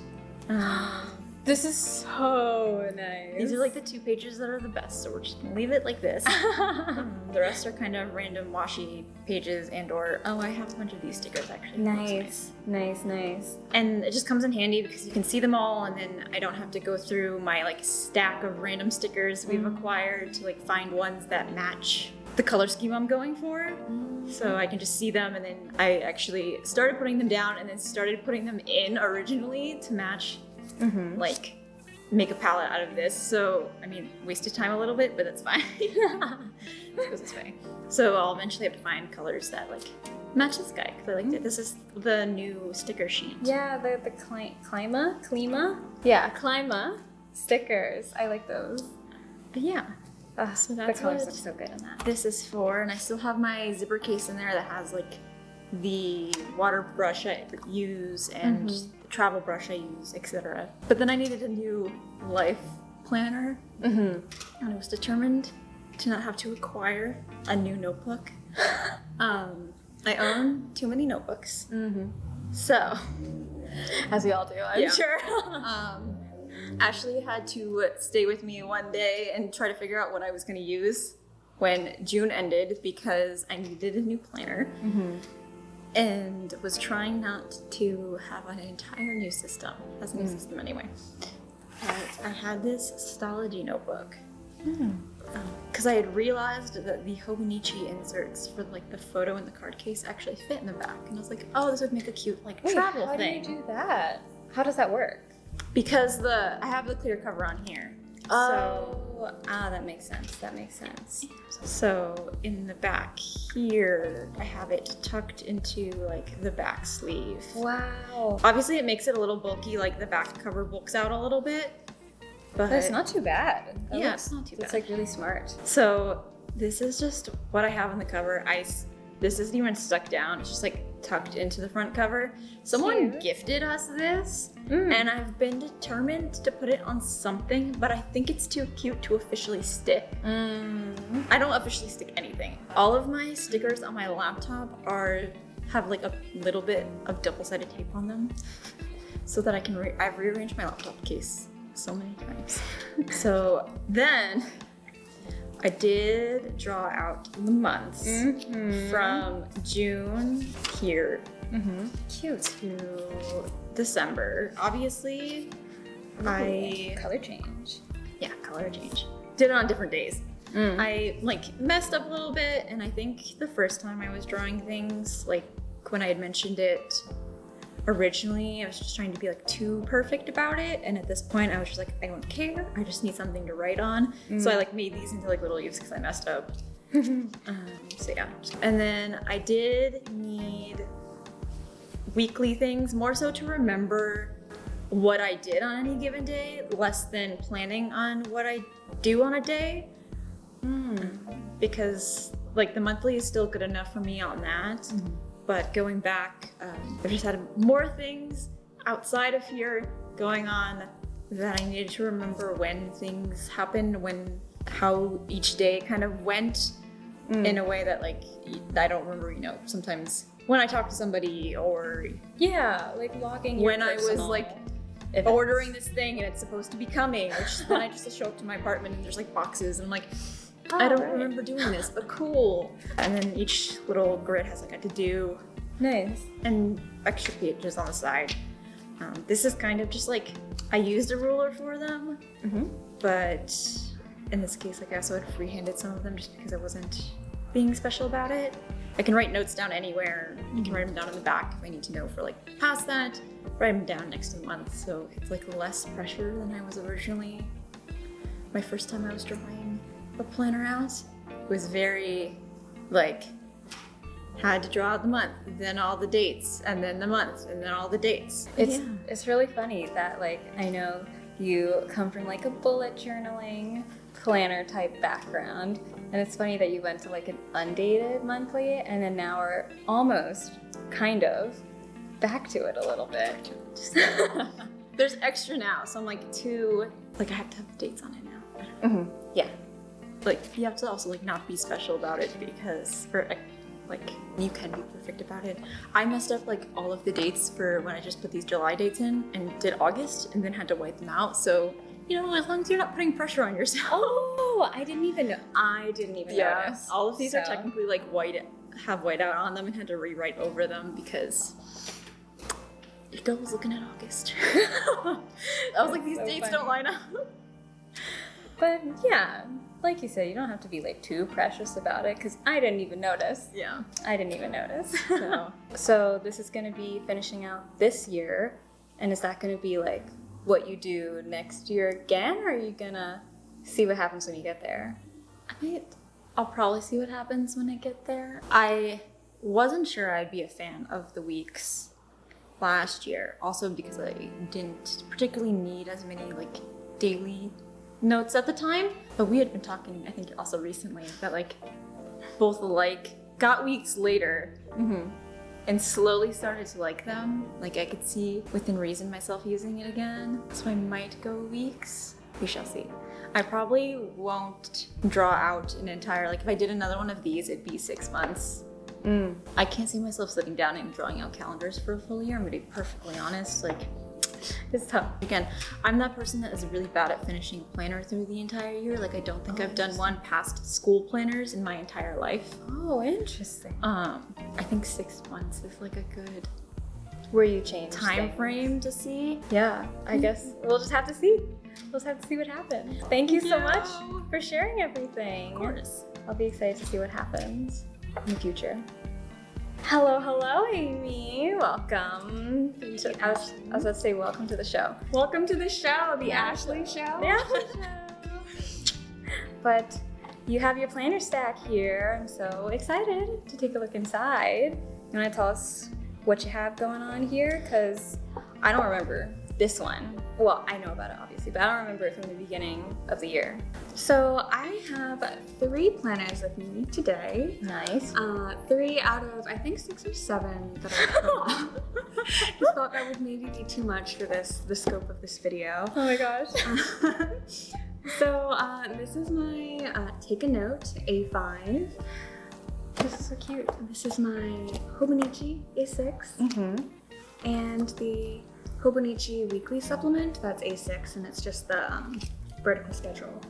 This is so nice. These are like the 2 pages that are the best, so we're just gonna leave it like this. The rest are kind of random washy pages and or, oh, I have a bunch of these stickers actually. Nice. And it just comes in handy because you can see them all, and then I don't have to go through my like stack of random stickers we've acquired to like find ones that match the color scheme I'm going for. So I can just see them, and then I actually started putting them down and then started putting them in originally to match, like make a palette out of this. So, I mean, wasted time a little bit, but that's fine. It goes this way. So I'll eventually have to find colors that like match this guy, because I liked it. This is the new sticker sheet. Yeah, the Klima? Yeah, Klima stickers. I like those. But yeah. So the that's colors what look so good in that. This is for, and I still have my zipper case in there that has like the water brush I use and the travel brush I use, etc. But then I needed a new life planner, and I was determined to not have to acquire a new notebook. I own too many notebooks, so As we all do, I'm sure. Ashley had to stay with me one day and try to figure out what I was going to use when June ended because I needed a new planner and was trying not to have an entire new system, as a new system anyway. I had this Stology notebook because I had realized that the Hobonichi inserts for like the photo and the card case actually fit in the back, and I was like, oh, this would make a cute like travel thing. How do you do that? How does that work? Because I have the clear cover on here. That makes sense. So in the back here, I have it tucked into like the back sleeve. Wow. Obviously, it makes it a little bulky, like the back cover bulks out a little bit. But That's not too bad. it's not too bad. It's like really smart. So this is just what I have on the cover. This isn't even stuck down. It's just like tucked into the front cover. Someone Cute. gifted us this, and I've been determined to put it on something, but I think it's too cute to officially stick. I don't officially stick anything. All of my stickers on my laptop have like a little bit of double-sided tape on them, so that I can I've rearranged my laptop case so many times. So then I did draw out the months from June here Cute. to December. Obviously, Color change. color change. Did it on different days. I like messed up a little bit, and I think the first time I was drawing things, like when I had mentioned it originally, I was just trying to be like too perfect about it, and at this point I was just like, I don't care, I just need something to write on. So I like made these into like little leaves because I messed up. So yeah, and then I did need weekly things, more so to remember what I did on any given day, less than planning on what I do on a day. Because like the monthly is still good enough for me on that. But going back, I just had more things outside of here going on that I needed to remember when things happened, how each day kind of went in a way that like I don't remember, you know, sometimes when I talk to somebody or like logging your when I was like events. ordering this thing and it's supposed to be coming, which then I just show up to my apartment and there's like boxes and I'm like, I don't remember doing this, but cool. And then each little grid has like a to-do. Nice. And extra pages on the side. This is kind of just like, I used a ruler for them, but in this case, like I also had freehanded some of them just because I wasn't being special about it. I can write notes down anywhere. I can write them down in the back if I need to know for like past that. Write them down next to the month, so it's like less pressure than I was originally. My first time I was drawing a planner out, it was very like, had to draw out the month, then all the dates, and then the month, and then all the dates. It's really funny that like I know you come from like a bullet journaling planner type background, and it's funny that you went to like an undated monthly and then now we're almost kind of back to it a little bit. There's extra now, so I'm like I have to have the dates on it now. Yeah. Like you have to also like not be special about it because, or like you can be perfect about it. I messed up like all of the dates for when I just put these July dates in and did August and then had to wipe them out. So, you know, as long as you're not putting pressure on yourself. Oh, I didn't even know. I didn't even notice. All of these are technically like have white out on them and had to rewrite over them because Ika was looking at August. I was like, these dates don't line up. But yeah, like you said, you don't have to be like too precious about it because I didn't even notice. Yeah. I didn't even notice. So this is going to be finishing out this year. And is that going to be like what you do next year again? Or are you going to see what happens when you get there? I'll probably see what happens when I get there. I wasn't sure I'd be a fan of the weeks last year. Also because I didn't particularly need as many like daily notes at the time, but we had been talking, I think also recently, that like both like got weeks later and slowly started to like them. Like I could see within reason myself using it again, so I might go weeks. We shall see. I probably won't draw out an entire, like if I did another one of these, it'd be 6 months. I can't see myself sitting down and drawing out calendars for a full year. I'm gonna be perfectly honest. Like, it's tough. Again, I'm that person that is really bad at finishing a planner through the entire year. Like I don't think I've done one past school planners in my entire life. Oh, interesting. I think 6 months is like a good Where you change time frame to see. Yeah, I guess we'll just have to see. We'll just have to see what happens. Thank you so much for sharing everything. Of course. I'll be excited to see what happens in the future. Hello, Amy. Welcome. I was about to say welcome to the show. Welcome to the show, the Ashley Show. The Ashley Show. But you have your planner stack here. I'm so excited to take a look inside. You want to tell us what you have going on here? Because I don't remember this one. Well, I know about it obviously, but I don't remember it from the beginning of the year. So I have 3 planners with me today. Nice. 3 out of I think 6 or 7 that I just thought that would maybe be too much for the scope of this video. Oh my gosh. So this is my Take a Note A5. This is so cute. This is my Hobonichi A6. And the Hobonichi Weekly Supplement, that's A6, and it's just the vertical schedule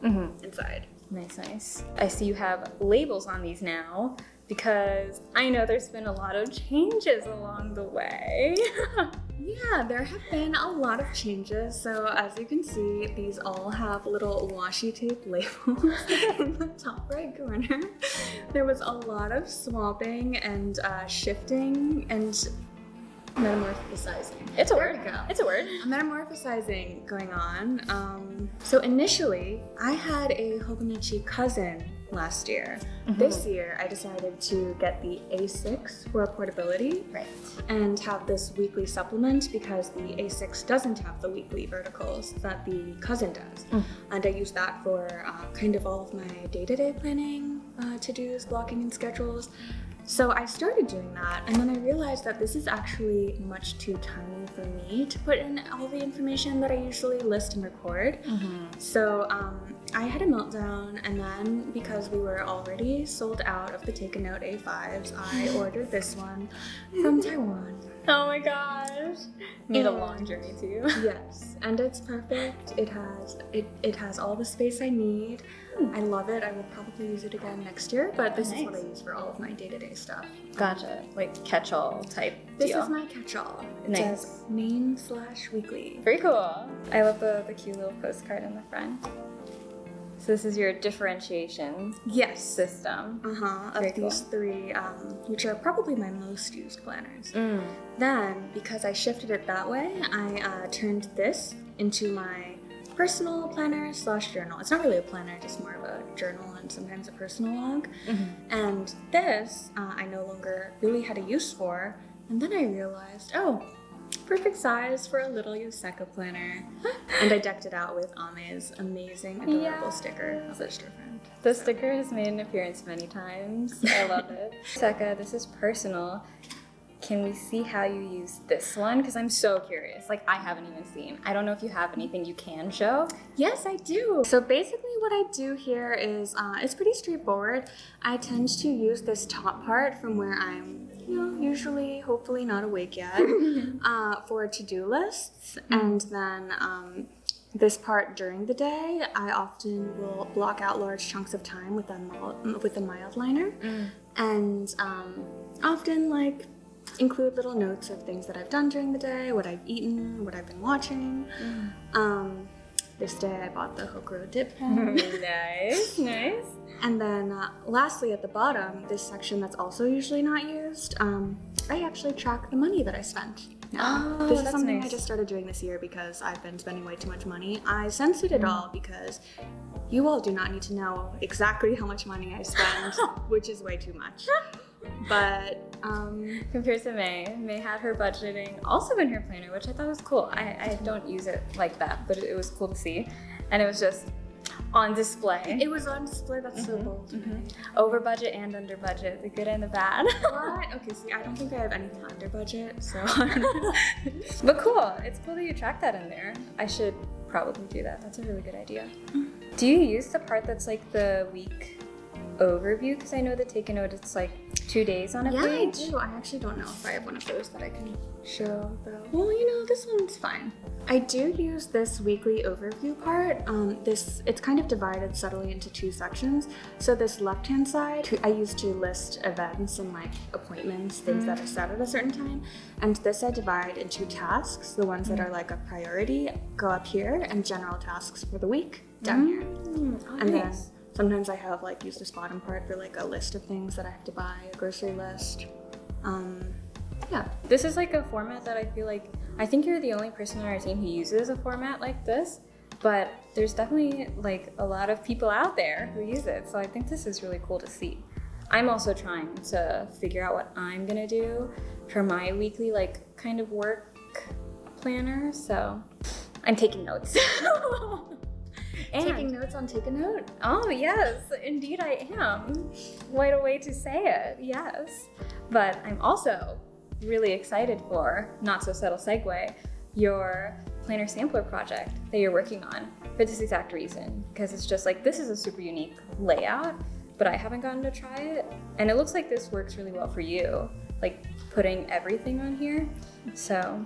inside. Nice. I see you have labels on these now. because I know there's been a lot of changes along the way. Yeah, there have been a lot of changes. So as you can see, these all have little washi tape labels in the top right corner. There was a lot of swapping and shifting and metamorphosizing. It's a There word. we go. It's a word. Metamorphosizing going on. So initially, I had a Hobonichi cousin last year. This year, I decided to get the A6 for portability. Right. And have this weekly supplement because the A6 doesn't have the weekly verticals that the cousin does. And I use that for kind of all of my day-to-day planning, to-dos, blocking and schedules. So I started doing that, and then I realized that this is actually much too tiny for me to put in all the information that I usually list and record. So I had a meltdown, and then because we were already sold out of the Take a Note A5s, I ordered this one from Taiwan. Oh my gosh. Made a long journey too. Yes, and it's perfect. It has all the space I need. I love it. I will probably use it again next year, but this is what I use for all of my day-to-day stuff. Gotcha. Like catch-all type This deal. is my catch-all. It Nice. says main/weekly. Very cool. I love the cute little postcard in the front. So this is your differentiation Yes. system. Of these three, which are probably my most used planners. Then, because I shifted it that way, I turned this into my personal planner / journal. It's not really a planner, just more of a journal and sometimes a personal log. And this, I no longer really had a use for. And then I realized, oh, perfect size for a little Yoseka planner. And I decked it out with Ame's amazing, adorable sticker of a sister friend. The sticker has made an appearance many times. I love it. Yoseka, this is personal. Can we see how you use this one? Because I'm so curious. Like, I haven't even seen. I don't know if you have anything you can show. Yes, I do. So basically what I do here is, it's pretty straightforward. I tend to use this top part from where I'm, usually, hopefully not awake yet, for to-do lists. And then this part during the day, I often will block out large chunks of time with a mild liner. And often, include little notes of things that I've done during the day, what I've eaten, what I've been watching. This day I bought the Hokuro dip pen. Nice, nice. And then lastly at the bottom, this section that's also usually not used, I actually track the money that I spent. Oh, This is that's something nice. I just started doing this year because I've been spending way too much money. I censored it all because you all do not need to know exactly how much money I spend, which is way too much. But Compared to May had her budgeting also in her planner, which I thought was cool. I don't use it like that, but it was cool to see. And it was just on display. it was on display. That's so bold. Over budget and under budget, the good and the bad. What? Okay, see, I don't think I have anything under budget, so. But cool. It's cool that you track that in there. I should probably do that. That's a really good idea. Do you use the part that's like the week overview? Because I know that Take a Note, it's like 2 days on a Yeah, page. I do. I actually don't know if I have one of those that I can show, though. Well, this one's fine. I do use this weekly overview part. It's kind of divided subtly into two sections. So this left-hand side, I use to list events and appointments, things that are set at a certain time. And this I divide into tasks. The ones that are like a priority go up here, and general tasks for the week down here. Oh, And then nice. sometimes I have used this bottom part for a list of things that I have to buy, a grocery list. Yeah. This is like a format that I think you're the only person on our team who uses a format like this, but there's definitely a lot of people out there who use it. So I think this is really cool to see. I'm also trying to figure out what I'm gonna do for my weekly kind of work planner. So I'm taking notes. Taking notes on Take a Note? Oh, yes, indeed I am. What a way to say it, yes. But I'm also really excited for, not so subtle segue, your planner sampler project that you're working on for this exact reason. Because it's just this is a super unique layout, but I haven't gotten to try it. And it looks like this works really well for you, putting everything on here. So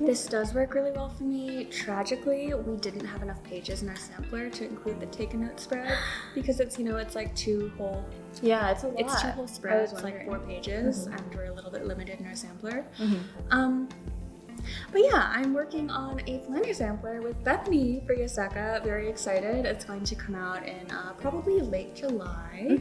This does work really well for me. Tragically, we didn't have enough pages in our sampler to include the take a note spread because it's, it's like two whole Yeah, it's a lot. It's two whole spreads, was like wondering. 4 pages, and we're a little bit limited in our sampler. Mhm. But yeah, I'm working on a planner sampler with Bethany for Yoseka. Very excited. It's going to come out in probably late July.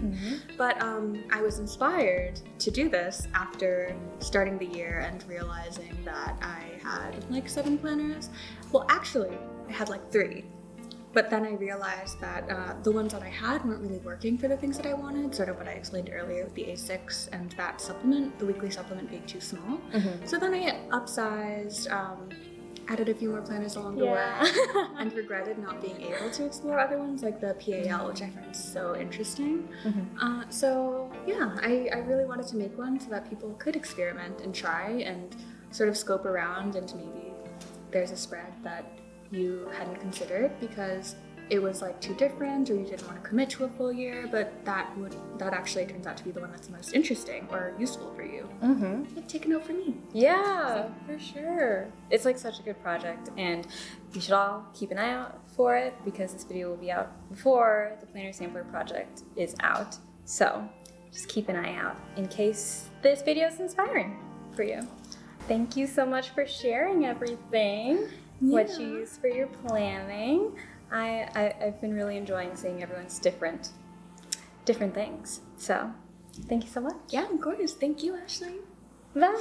But I was inspired to do this after starting the year and realizing that I had like 7 planners. Well, actually, I had like 3. But then I realized that the ones that I had weren't really working for the things that I wanted, sort of what I explained earlier with the A6 and that supplement, the weekly supplement being too small. So then I upsized, added a few more planners along the way, and regretted not being able to explore other ones like the PAL, which I find so interesting. So yeah, I really wanted to make one so that people could experiment and try and sort of scope around, and maybe there's a spread that you hadn't considered because it was like too different or you didn't want to commit to a full year, but that actually turns out to be the one that's most interesting or useful for you. Like, take a note from me. Yeah, for sure. It's like such a good project, and you should all keep an eye out for it because this video will be out before the Planner Sampler project is out. So just keep an eye out in case this video is inspiring for you. Thank you so much for sharing everything. What you use for your planning. I've been really enjoying seeing everyone's different things. So thank you so much. Yeah, of course. Thank you, Ashley. Bye.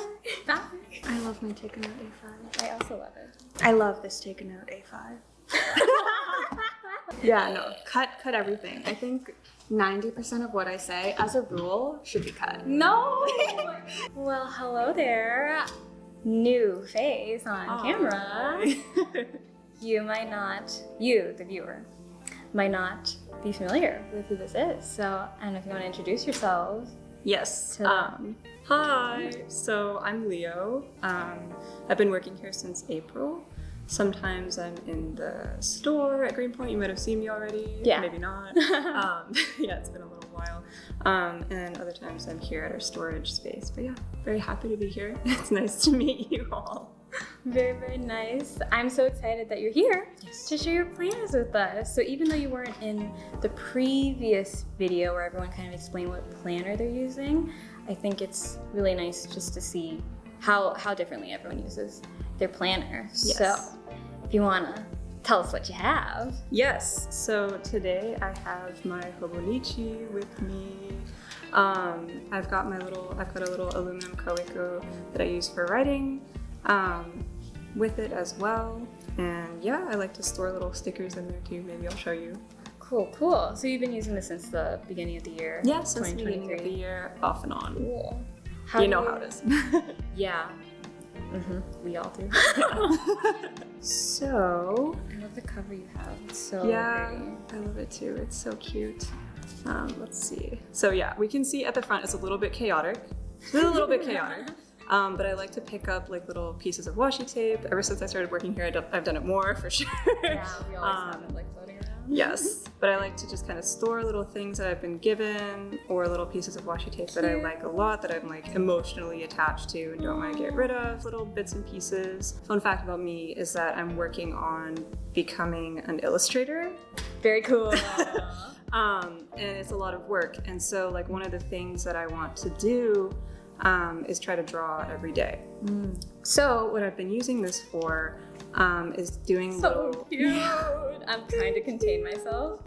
Bye. I love my Take a Note A5. I also love it. I love this Take a Note A5. Yeah, no, cut everything. I think 90% of what I say, as a rule, should be cut. No. Well, hello there. New face on camera. You, the viewer, might not be familiar with who this is. So I don't know if you want to introduce yourselves. Yes. To Hi. So I'm Leo. I've been working here since April. Sometimes I'm in the store at Greenpoint. You might have seen me already. Yeah. Maybe not. Yeah, it's been a little while. And other times I'm here at our storage space. But yeah, very happy to be here. It's nice to meet you all. Very, very nice. I'm so excited that you're here to share your plans with us. So even though you weren't in the previous video where everyone kind of explained what planner they're using, I think it's really nice just to see how differently everyone uses their planner. Yes. So if you want to tell us what you have. Yes, so today I have my Hobonichi with me. I've got a little aluminum koiko that I use for writing with it as well. And yeah, I like to store little stickers in there too. Maybe I'll show you. Cool. So you've been using this since the beginning of the year? Yeah, since the beginning of the year, off and on. Cool. You know how it is. Yeah. We all do. So, I love the cover you have. It's so yeah, pretty. I love it too. It's so cute. Let's see. So yeah, we can see at the front it's a little bit chaotic. But I like to pick up like little pieces of washi tape. Ever since I started working here, I've done it more for sure. Yeah, we always have it like floating around. Yes, but I like to just kind of store little things that I've been given or little pieces of washi tape that I like a lot that I'm like emotionally attached to and don't want to get rid of, little bits and pieces. Fun fact about me is that I'm working on becoming an illustrator. Very cool. And it's a lot of work. And so like one of the things that I want to do is try to draw every day. So what I've been using this for is doing So cute. I'm trying to contain myself.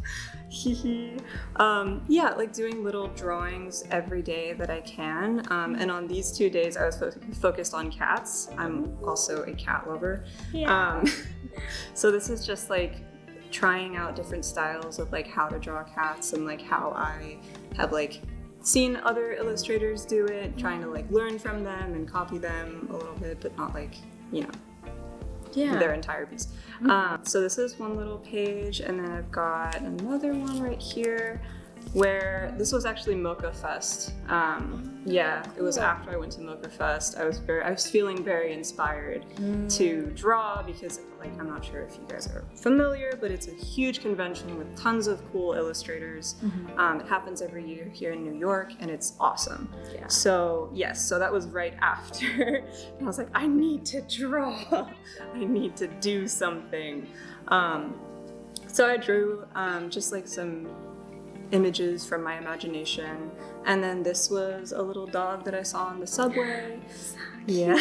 Yeah, like doing little drawings every day that I can. And on these 2 days, I was focused on cats. I'm also a cat lover. Yeah. So this is just like trying out different styles of like how to draw cats and like how I have like seen other illustrators do it, trying to like learn from them and copy them a little bit, but not like, their entire piece. So this is one little page, and then I've got another one right here. where this was actually Mocha Fest. Yeah, it was after I went to Mocha Fest. I was feeling very inspired to draw because, like, I'm not sure if you guys are familiar, but it's a huge convention with tons of cool illustrators. It happens every year here in New York, and it's awesome. Yeah. So yes, so that was right after. And I was like, I need to draw. I need to do something. So I drew just like some images from my imagination, and then this was a little dog that I saw on the subway. Yeah.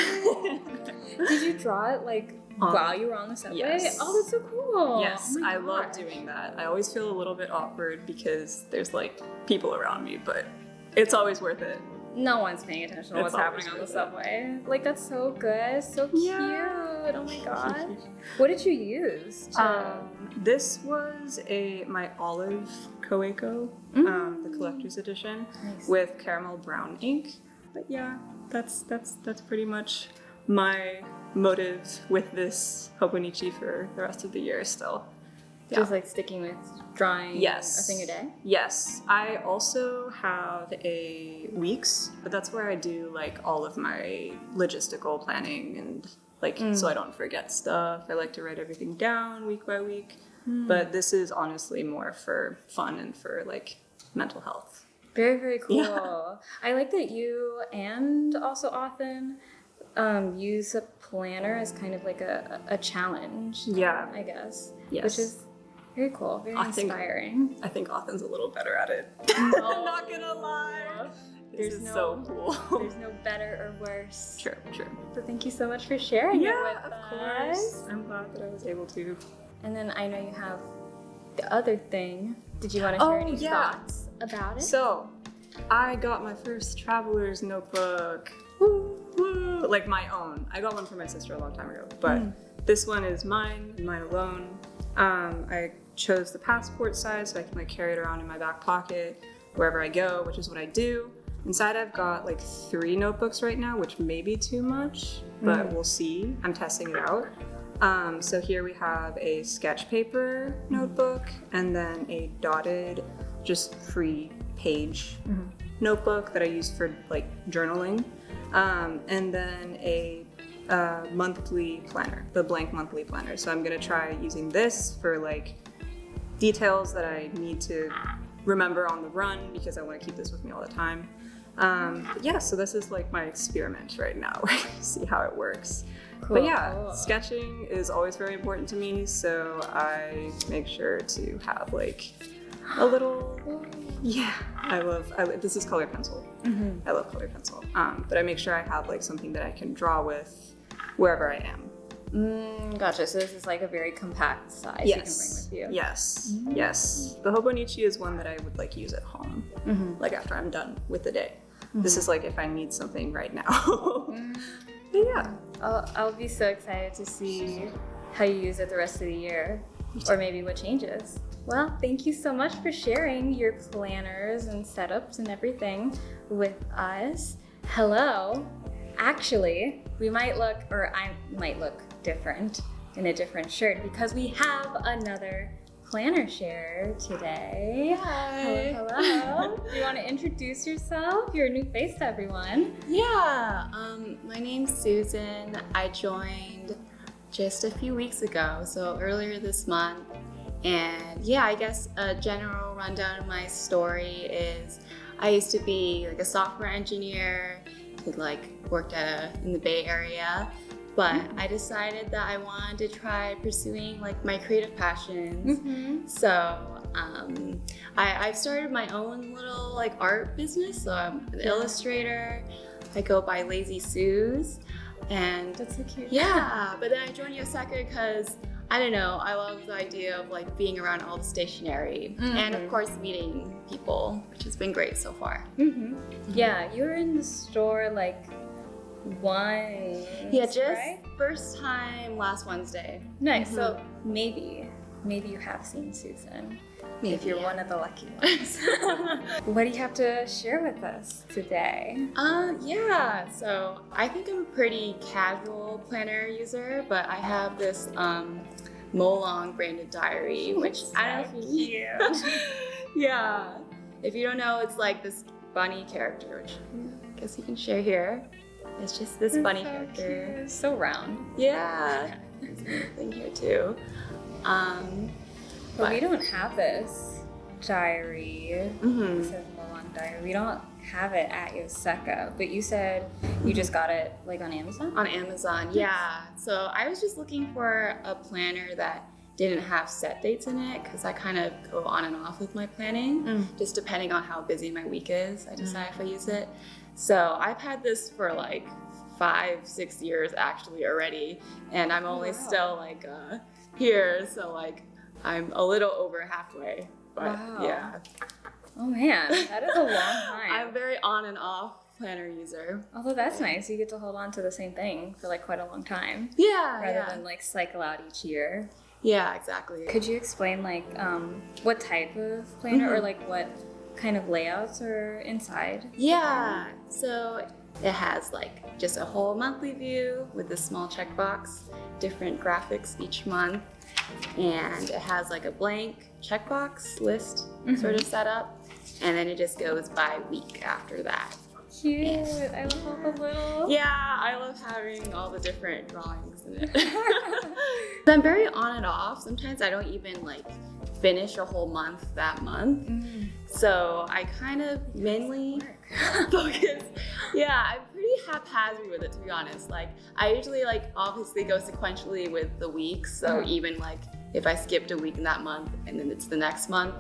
Did you draw it like while you were on the subway? Yes. Oh, that's so cool. Yes, Oh my I love gosh. doing that. I always feel a little bit awkward because there's like people around me, but it's always worth it. No one's paying attention to It's what's happening on the always subway. Like, that's so good. So cute. Yeah. Oh my gosh. What did you use? This was my olive Koeko, the collector's edition, Nice. with caramel brown ink. But yeah, that's pretty much my motive with this Hobonichi for the rest of the year still. Just like sticking with drawing Yes. a thing a day? Yes. I also have a Weeks, but that's where I do like all of my logistical planning and like so I don't forget stuff. I like to write everything down week by week. But this is honestly more for fun and for like mental health. Very, very cool. Yeah. I like that you and also Authan use a planner as kind of like a challenge, Yeah. I guess. Yes. Which is very cool, very I think- inspiring. I think Authan's a little better at it. I'm not gonna lie. This is so cool. There's no better or worse. True. So thank you so much for sharing it Yeah, with of us. course. I'm glad that I was able to. And then I know you have the other thing. Did you want to share Oh, any yeah. thoughts about it? So, I got my first traveler's notebook. Woo, woo. Like my own. I got one for my sister a long time ago, but this one is mine alone. I chose the passport size so I can like carry it around in my back pocket wherever I go, which is what I do. Inside I've got like 3 notebooks right now, which may be too much, but we'll see. I'm testing it out. So here we have a sketch paper notebook and then a dotted, just free page notebook that I use for like journaling. And then a monthly planner, the blank monthly planner. So I'm gonna try using this for like details that I need to remember on the run because I want to keep this with me all the time. But yeah, so this is like my experiment right now. See how it works. But yeah, cool. sketching is always very important to me, so I make sure to have like a little. Yeah, I love this is colored pencil. I love colored pencil. But I make sure I have like something that I can draw with wherever I am. Gotcha. So this is like a very compact size you can bring with you. Yes. Yes. The Hobonichi is one that I would like use at home, like after I'm done with the day. This is like if I need something right now. But yeah. I'll be so excited to see how you use it the rest of the year, or maybe what changes. Well, thank you so much for sharing your planners and setups and everything with us. Hello. Actually, we might look, or I might look different in a different shirt because we have another planner share today. Hi. Hello. Do you want to introduce yourself? You're a new face to everyone. Yeah, my name's Susan. I joined just a few weeks ago, so earlier this month. And yeah, I guess a general rundown of my story is I used to be like a software engineer who like worked in the Bay Area, but I decided that I wanted to try pursuing like my creative passions. So I've started my own little like art business. So I'm an illustrator. I go by Lazy Suze, and That's so cute. yeah. But then I joined Yoseka because I don't know. I love the idea of like being around all the stationery and of course meeting people, which has been great so far. Yeah, you were in the store like once. Yeah, just right? first time last Wednesday. Nice. So maybe you have seen Susan. If you're one of the lucky ones. What do you have to share with us today? Yeah. So I think I'm a pretty casual planner user, but I have this Molong branded diary, which I don't know if you. Yeah. if you don't know, it's like this bunny character, which I guess you can share here. It's just this bunny character. Cute. So round. Yeah. There's another thing here too. But we don't have this diary. Mhm. It says Mulan diary. We don't have it at Yoseka, but you said you just got it like on Amazon? On Amazon, yeah. So I was just looking for a planner that didn't have set dates in it because I kind of go on and off with my planning, just depending on how busy my week is. I decide if I use it. So I've had this for like 5-6 years actually already, and I'm only still like here, so like I'm a little over halfway. But yeah. Oh man, that is a long time. I'm a very on and off planner user. Although that's nice, you get to hold on to the same thing for like quite a long time. Yeah. Rather than like cycle out each year. Yeah, exactly. Could you explain like what type of planner or like what kind of layouts are inside? Yeah, so it has like just a whole monthly view with a small checkbox, different graphics each month, and it has like a blank checkbox list sort of set up, and then it just goes by week after that. Cute. I love all the little. Yeah, I love having all the different drawings in it. I'm very on and off. Sometimes I don't even like finish a whole month that month. So I kind of mainly focus. Yeah, I'm pretty haphazard with it, to be honest. Like I usually like obviously go sequentially with the weeks. So even like if I skipped a week in that month and then it's the next month,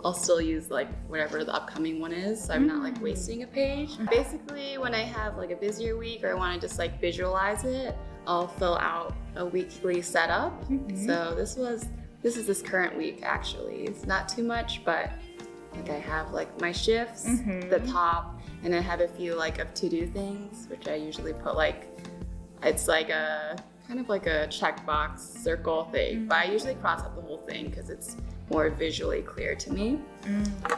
I'll still use like whatever the upcoming one is, so I'm not like wasting a page. Basically, when I have like a busier week or I want to just like visualize it, I'll fill out a weekly setup. So this is this current week actually. It's not too much, but like I have like my shifts, the top, and I have a few like of to-do things, which I usually put like, it's like a kind of like a checkbox circle thing, but I usually cross out the whole thing because it's more visually clear to me.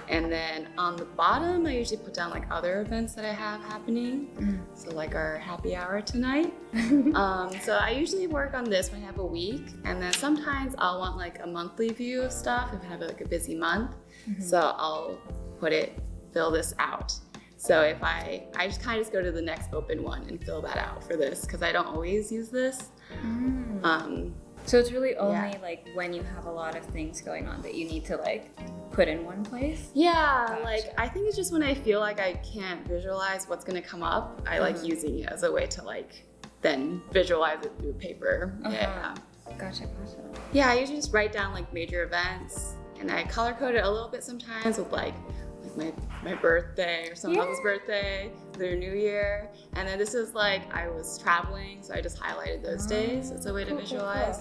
And then on the bottom, I usually put down like other events that I have happening. So like our happy hour tonight. So I usually work on this when I have a week, and then sometimes I'll want like a monthly view of stuff if I have like a busy month. So I'll fill this out. So if I just kind of just go to the next open one and fill that out for this because I don't always use this. So it's really only like when you have a lot of things going on that you need to like put in one place? Yeah, Gotcha. like I think it's just when I feel like I can't visualize what's gonna come up, I like using it as a way to like then visualize it through paper. Yeah. Gotcha. Yeah, I usually just write down like major events, and I color code it a little bit sometimes with like my birthday or someone else's birthday, their new year. And then this is like I was traveling, so I just highlighted those days as a way to visualize.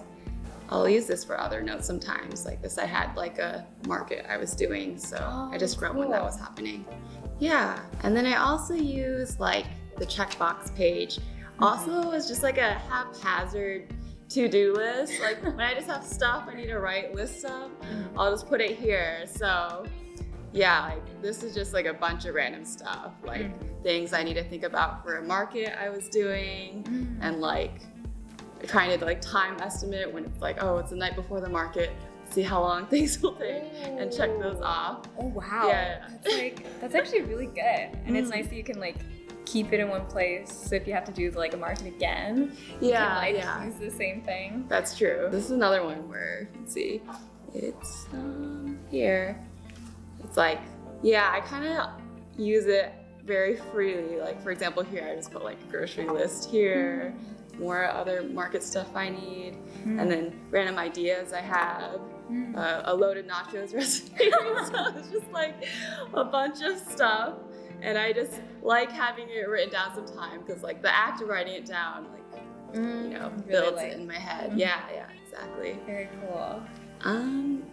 I'll use this for other notes sometimes. Like this, I had like a market I was doing, so I just wrote when that was happening. Yeah, and then I also use like the checkbox page. Also, it's just like a haphazard to-do list. Like when I just have stuff I need to write lists of, I'll just put it here. So yeah, like this is just like a bunch of random stuff, like things I need to think about for a market I was doing, and like trying to like time estimate when it's like, oh, it's the night before the market, see how long things will take and check those off. Oh wow. Yeah. That's actually really good. And it's nice that you can like keep it in one place. So if you have to do like a market again, you can use the same thing. That's true. This is another one where, let's see, it's here. It's like, yeah, I kind of use it very freely. Like for example, here I just put like a grocery list here, more other market stuff I need, and then random ideas I have, a loaded nachos recipe. So it's just like a bunch of stuff, and I just like having it written down sometime because like the act of writing it down, like builds it in my head. Yeah, exactly. Very cool.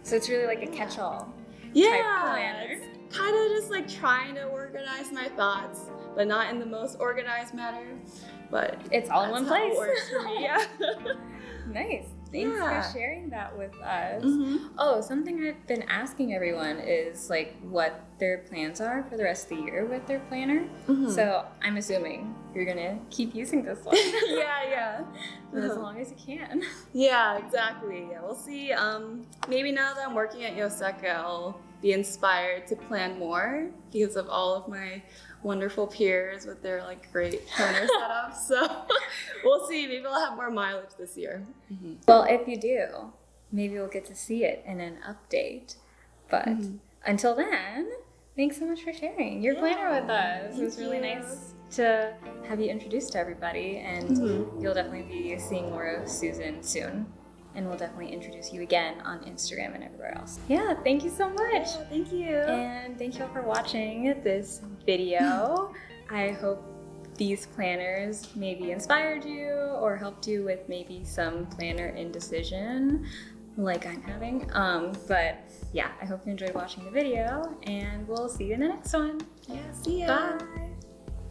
So it's really like a catch-all. Yeah, it's kind of just like trying to organize my thoughts, but not in the most organized manner. But it's all in one place. It works for me. Yeah. Nice. Thanks for sharing that with us. Oh, something I've been asking everyone is like what their plans are for the rest of the year with their planner. So I'm assuming you're gonna keep using this one. Yeah. For as long as you can. Yeah, exactly. Yeah, we'll see. Maybe now that I'm working at Yoseka, I'll be inspired to plan more because of all of my wonderful peers with their like great planner setups. So we'll see. Maybe I'll have more mileage this year. Well, if you do, maybe we'll get to see it in an update. But until then, thanks so much for sharing your planner with us. It was really nice to have you introduced to everybody, and you'll definitely be seeing more of Susan soon. And we'll definitely introduce you again on Instagram and everywhere else. Yeah, thank you so much. Yeah, thank you. And thank you all for watching this video. I hope these planners maybe inspired you or helped you with maybe some planner indecision like I'm having. But yeah, I hope you enjoyed watching the video, and we'll see you in the next one. Yeah, see ya. Bye.